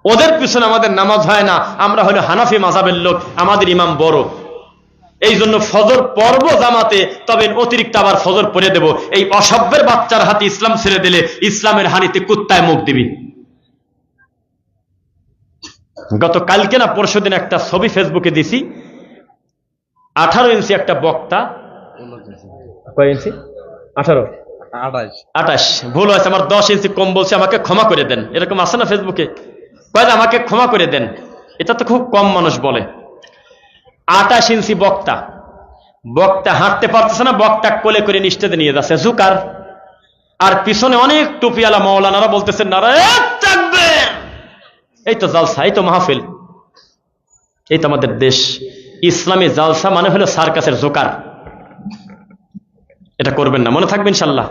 ওদের পিছনে আমাদের নামাজ হয় না, আমরা হলো হানাফি মাযহাবের লোক, আমাদের ইমাম বড়, এই জন্য ফজর পর্ব জামাতে, তবে অতিরিক্ত আবার ফজর পড়ে দেব। এই অসভ্যের বাচ্চার হাতে ইসলাম ছেড়ে দিলে ইসলামের হানিতে কুত্তায় মুখ দিবি। গত কালকে না পরশু দিন একটা ছবি ফেসবুকে দিছি, 18 ইঞ্চি একটা বক্তা, কয় ইঞ্চি? 18, 28, ভুল হয়েছে আমার, 10 ইঞ্চি কম বলছে, আমাকে ক্ষমা করে দেন। এরকম আছে না ফেসবুকে, কয় আমাকে ক্ষমা করে দেন। এটা তো খুব কম মানুষ বলে। 28 ইঞ্চি বক্তা, বক্তা হাঁটতে পারতেছে না, বক্তা কোলে করে নিস্তেতে নিয়ে যাচ্ছে জুকার। আর পিছনে অনেক টুপিওয়ালা মাওলানারা বলতেছেন নারায়ে তাকবীর। এই তো জালসা, এই তো মাহফিল, এই তো আমাদের দেশ। ইসলামী জালসা মানে হলো সার্কাসের জোকার। এটা করবেন না, মনে থাকবে ইনশাল্লাহ।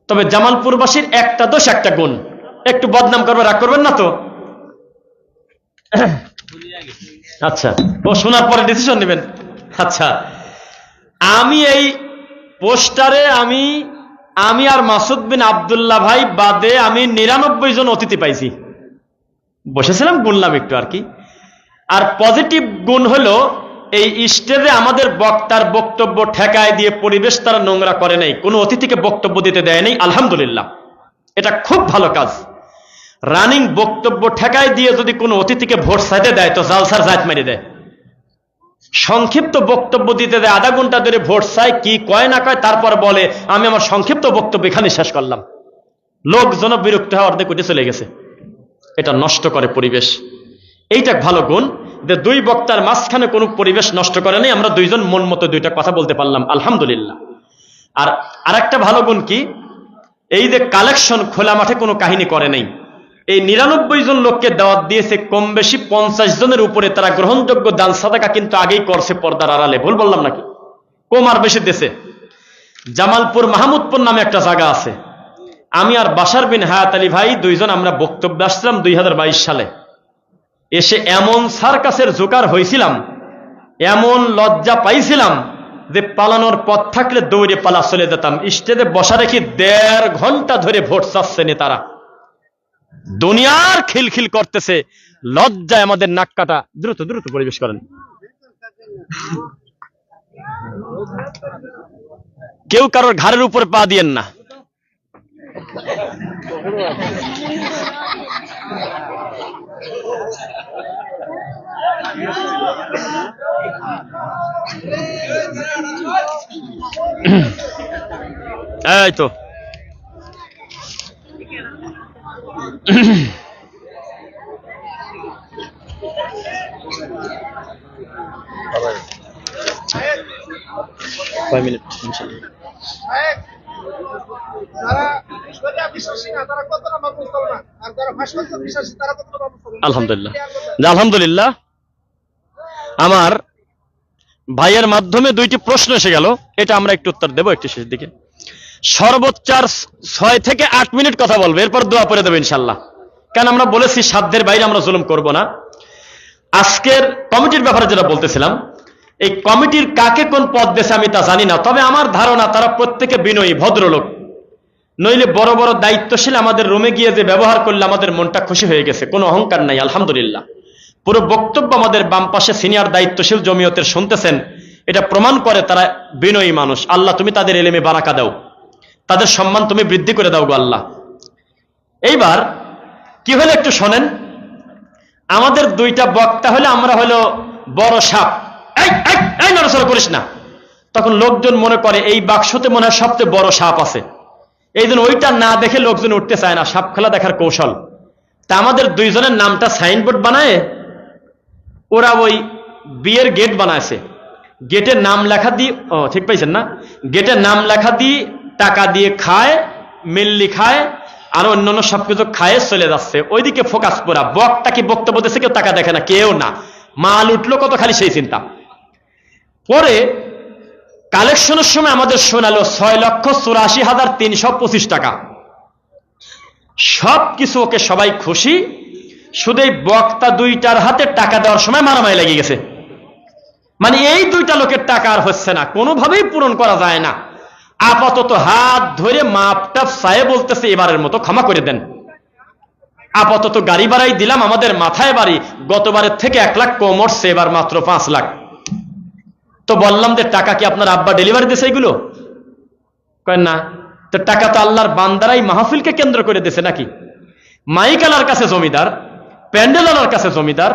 তবে জামালপুরবাসীর একটা দোষ একটা গুণ, একটু বদনাম করবে, রাগ করবেন না তো? আচ্ছা, ও শোনার পরে ডিসিশন নেবেন। আচ্ছা, আমি এই পোস্টারে আমি আর মাসুদ বিন আব্দুল্লাহ ভাই বাদে আমি 99 জন অতিথি পাইছি। বসেছিলাম, গুনলাম একটু আর কি। আর পজিটিভ গুণ হলো এই স্টেজে আমাদের বক্তার বক্তব্য ঠেকায় দিয়ে পরিবেশ তারা নোংরা করে নাই, কোনো অতিথিকে বক্তব্য দিতে দেয় নাই, আলহামদুলিল্লাহ। এটা খুব ভালো কাজ। রানিং বক্তব্য ঠেকায় দিয়ে যদি কোনো অতিথিকে ভোট চাইতে দেয় তো জালসার জাত মেরে দেয়। সংক্ষিপ্ত বক্তব্য দিতে দেয়, আধা ঘন্টা ধরে ভোট চাই, কি কয় না কয়, তারপর বলে আমি আমার সংক্ষিপ্ত বক্তব্য এখানে শেষ করলাম। লোকজন বিরক্ত হওয়ার অর্ধেক উঠে চলে গেছে। এটা নষ্ট করে পরিবেশ। এইটা ভালো গুণ যে 2 বক্তার মাঝখানে কোনো পরিবেশ নষ্ট করে নাই, আমরা 2 জন মন মতো 2টা কথা বলতে পারলাম, আলহামদুলিল্লাহ। আর আরেকটা ভালো গুণ কি, এই যে কালেকশন খোলা মাঠে কোনো কাহিনী করে নাই। এই 99 জন লোককে দাওয়াত দিয়েছে, কম বেশি 50 জনের উপরে তারা গ্রহণযোগ্য দান সাদাকা কিন্তু আগেই করছে পর্দার আড়ালে। ভুল বললাম নাকি? কম আর বেশি দেশে। জামালপুর মাহমুদপুর নামে একটা জায়গা আছে, আমি আর বাশার বিন হায়াত আলী ভাই 2 জন আমরা বক্তব্য আসছিলাম 2022 সালে। এসে এমন সার্কাসের জোকার হয়েছিলাম, এমন লজ্জা পাইছিলাম যে পালানোর পথ থাকলে দৌড়ে পালা চলে যেতাম। স্টেজে বসা রেখে 1.5 ঘন্টা ধরে ভোট চাচ্ছে নেতারা, দুনিয়ার খিলখিল করতেছে, লজ্জায় আমাদের নাক কাটা। দ্রুত দ্রুত পরিবেশ করেন। কেউ কারোর ঘাড়ের উপর পা দিয়েন না। এই তো কয় মিনিট? আলহামদুলিল্লাহ, আলহামদুলিল্লাহ। আমার ভাইয়ের মাধ্যমে 2টি প্রশ্ন এসে গেল, এটা আমরা একটু উত্তর দেবো একটু শেষ দিকে। সর্বোচ্চ 6 থেকে 8 মিনিট কথা বলবো, এরপর দোয়া করে দেবো ইনশাল্লাহ। কারণ আমরা বলেছি সাধ্যের বাইরে আমরা জুলুম করব না। আজকের কমিটির ব্যাপারে যেটা বলতেছিলাম, এই কমিটির কাকে কোন পদ দেশে আমি তা জানি না, তবে আমার ধারণা তারা প্রত্যেকে বিনয়ী ভদ্রলোক। নইলে বড় বড় দায়িত্বশীল আমাদের রুমে গিয়ে যে ব্যবহার করলে আমাদের মনটা খুশি হয়ে গেছে, কোনো অহংকার নাই, আলহামদুলিল্লাহ। পুরো বক্তব্য আমাদের বাম পাশে সিনিয়র দায়িত্বশীল জমিয়তের শুনতেছেন, এটা প্রমাণ করে তারা বিনয়ী মানুষ। আল্লাহ তুমি তাদের এলেমে বারাকা দাও, তাদের সম্মান তুমি বৃদ্ধি করে দাও গো আল্লাহ। এইবার কি হলো একটু শোনেন। আমাদের দুইটা বক্তা হলে আমরা হলো বড় সাপ, এই নড়াচড়া করিস না। তখন লোকজন মনে করে এই বাক্সতে মনে হয় সবচেয়ে বড় সাপ আছে, এই জন্য ওইটা না দেখে লোকজন উঠতে চায় না। সাপ খেলা দেখার কৌশল। তা আমাদের দুইজনের নামটা সাইনবোর্ড বানায় ওরা ওই বিয়ের গেট বানাইছে, গেটের নাম লেখা দিয়ে, ঠিক পাইছেন না, গেটের নাম লেখা দিয়ে টাকা দিয়ে খায়, মিল্লি খায়, আর অন্যান্য সবকিছু খায় চলে যাচ্ছে। ওইদিকে ফোকাস করা। বক্তা কি বক্তব্য দিচ্ছে, কেউ টাকা দেখে না, কেউ না। মাল উঠলো কত, খালি সেই চিন্তা। পরে কালেকশনের সময় আমাদের শোনালো 6,84,325 টাকা। সব কিছু ওকে সবাই খুশি, শুধু এই বক্তা দুইটার হাতে টাকা দেওয়ার সময় মারামারি লেগে গেছে। মানে এই দুইটা লোকের টাকা আর হচ্ছে না, কোনোভাবেই পূরণ করা যায় না। আপাতত হাত ধরে মাপটা চায়ে বলতেছে এবারের মতো ক্ষমা করে দেন। আপাতত গাড়ি ভাড়াই দিলাম, আমাদের মাথায় বাড়ি, গতবারের থেকে 1 লাখ কম উঠছে, এবার মাত্র 5 লাখ। তো বললাম যে টাকা কি আপনার আব্বা ডেলিভারি দিয়েছে এগুলো? কয় না। তো টাকা তো আল্লাহর বান্দারাই মাহফিলকে কেন্দ্র করে দিয়েছে নাকি? মাইক আলার কাছে জমিদার, প্যান্ডেল আলার কাছে জমিদার,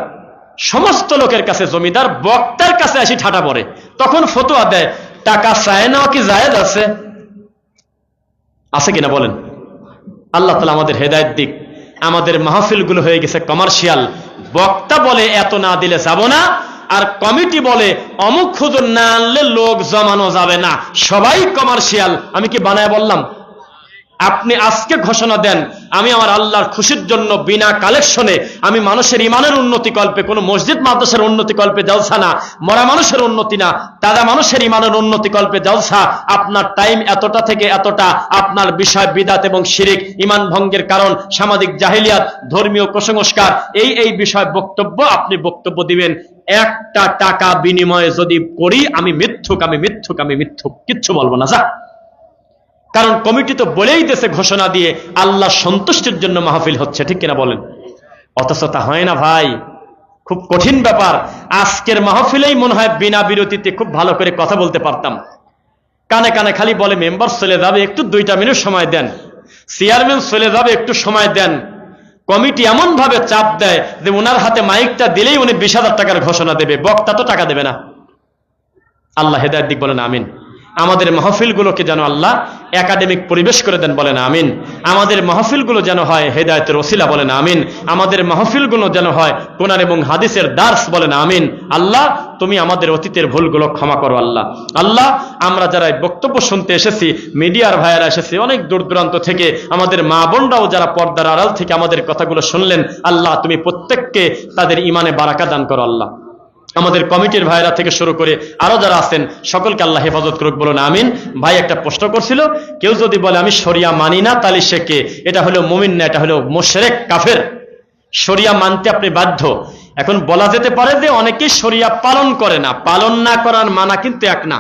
সমস্ত লোকের কাছে জমিদার, বক্তার কাছে আসি ঠাটা পড়ে। তখন ফতোয়া দেয় টাকা চায় নেওয়া কি জায়েজ আছে? আছে কিনা বলেন? আল্লাহ তাআলা আমাদের হেদায়েত দিক। আমাদের মাহফিলগুলো হয়ে গেছে কমার্শিয়াল। বক্তা বলে এত না দিলে যাব না, আর কমিটি বলে অমুক হুজুর না আনলে লোক জমানো যাবে না। সবাই কমার্শিয়াল। আমি কি বানায় বললাম? আপনি আজকে ঘোষণা দেন আমি আমার আল্লাহর খুশির জন্য বিনা কালেকশনে আমি মানুষের ইমানের উন্নতি কল্পে, কোনো মসজিদ মাদ্রাসার উন্নতি কল্পে জলসা না, মরা মানুষের উন্নতি না, তাজা মানুষের ইমানের উন্নতি কল্পে জলসা। আপনার টাইম এতটা থেকে এতটা, আপনার বিষয় বিদাত এবং শিরিক, ইমান ভঙ্গের কারণ, সামাজিক জাহিলিয়াত, ধর্মীয় কুসংস্কার, এই বিষয় বক্তব্য আপনি বক্তব্য দিবেন। একটা টাকা বিনিময়ে যদি করি আমি মিথ্যুক, আমি মিথ্যুক, আমি মিথ্যুক, কিচ্ছু বলবো না। যা, কারণ কমিটি তো বলেই দিয়েছে ঘোষণা দিয়ে আল্লাহ সন্তুষ্টির জন্য মাহফিল হচ্ছে, ঠিক কিনা বলেন? অথচ তা হয় না ভাই, খুব কঠিন ব্যাপার। আজকের মাহফিলেই মনে হয় বিনা বিরতিতে খুব ভালো করে কথা বলতে পারতাম। কানে কানে খালি বলে মেম্বার চলে যাবে, একটু 2 মিনিট সময় দেন, চেয়ারম্যান চলে যাবে, একটু সময় দেন। কমিটি এমন ভাবে চাপ দেয় যে ওনার হাতে মাইকটা দিলেই উনি 20,000 টাকার ঘোষণা দেবে, বক্তা তো টাকা দেবে না। আল্লাহ হেদায়েত দিক, বলেন আমিন। আমাদের মাহফিলগুলোকে যেন আল্লাহ একাডেমিক পরিবেশ করে দেন, বলেন আমিন। আমাদের মাহফিলগুলো যেন হয় হেদায়েতের ওসিলা, বলেন আমিন। আমাদের মাহফিলগুলো যেন হয় কোরআন এবং হাদিসের দার্স, বলেন আমিন। আল্লাহ তুমি আমাদের অতীতের ভুলগুলো ক্ষমা করো আল্লাহ। আল্লাহ আমরা যারা বক্তব্য শুনতে এসেছি, মিডিয়ার ভাইয়েরা এসেছি অনেক দূর দূরান্ত থেকে, আমাদের মা বোনরাও যারা পর্দার আড়াল থেকে আমাদের কথাগুলো শুনলেন, আল্লাহ তুমি প্রত্যেককে তাদের ইমানে বারাকা দান করো আল্লাহ। আমাদের কমিটির ভাইরা থেকে শুরু করে আরো যারা আছেন সকলকে আল্লাহ হেফাজত করুক, বলুন আমিন। ভাই একটা প্রশ্ন করছিল, কেউ যদি বলে আমি শরিয়া মানি না, তাহলে সে কে? এটা হলো মুমিন না, এটা হলো মুশরিক, কাফের। শরিয়া মানতে আপনি বাধ্য। এখন বলা যেতে পারে যে অনেকেই শরিয়া পালন করে না, পালন না করার মানা কিন্তু এক না।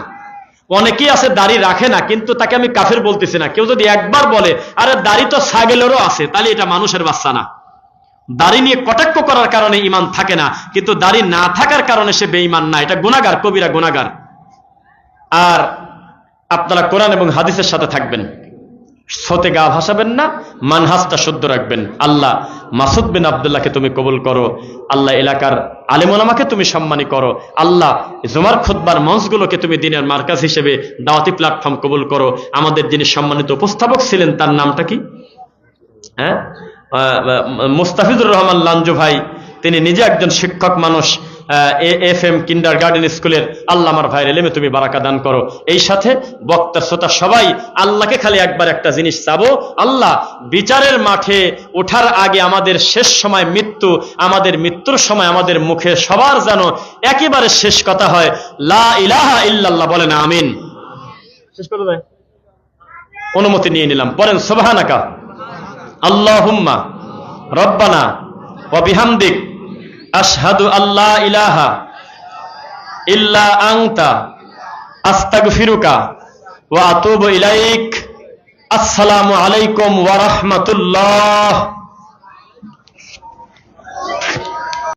অনেকেই আছে দাড়ি রাখে না, কিন্তু তাকে আমি কাফের বলতেছি না। কেউ যদি একবার বলে আরে দাড়ি তো ছাগলেরও আছে, তাহলে এটা মানুষের বাচ্চা না। দাড়ি নিয়ে কটাক্ষ করার কারণে ইমান থাকে না, কিন্তু দাড়ি না থাকার কারণে সে বেঈমান না, এটা গুনাহগার, কবিরা গুনাহগার। আর আপনারা কোরআন এবং হাদিসের সাথে থাকবেন, সতে গা ভাসাবেন না, মানহাজটা শুদ্ধ রাখবেন। আল্লাহ মাসুদ বিন আব্দুল্লাহকে তুমি কবুল করো আল্লাহ, এলাকার আলেম ওলামাকে তুমি সম্মানী করো আল্লাহ, জুমার খুতবার মঞ্চগুলোকে তুমি দিনের মার্কাজ হিসেবে দাওয়াতি প্ল্যাটফর্ম কবুল করো। আমাদের যিনি সম্মানিত উপস্থাপক ছিলেন তার নামটা কি? মুস্তাফিজুর রহমান লাঞ্জু ভাই, তিনি নিজে একজন শিক্ষক মানুষ, FM কিন্ডার গার্ডেন স্কুলের। আল্লাহ আমার ভাইয়ের এলেমে তুমি বারাকা দান করো। এই সাথে বক্তা শ্রোতা সবাই আল্লাহকে খালি একবার একটা জিনিস চাবো, আল্লাহ বিচারের মাঠে ওঠার আগে আমাদের শেষ সময় মৃত্যু, আমাদের মৃত্যুর সময় আমাদের মুখে সবার যেন একেবারে শেষ কথা হয় লা ইলাহা ইল্লাল্লাহ, বলেন আমিন। শেষ করে দেয়, অনুমতি নিয়ে নিলাম, বলেন সুবহানাকা আল্লাহুম্মা রব্বানা ওয়া বিহামদিক আশহাদু আল্লা ইলাহা ইল্লা আনতা আস্তাগফিরুকা ওয়া আতুবু ইলাইক। আসসালামু আলাইকুম ওয়া রাহমাতুল্লাহ।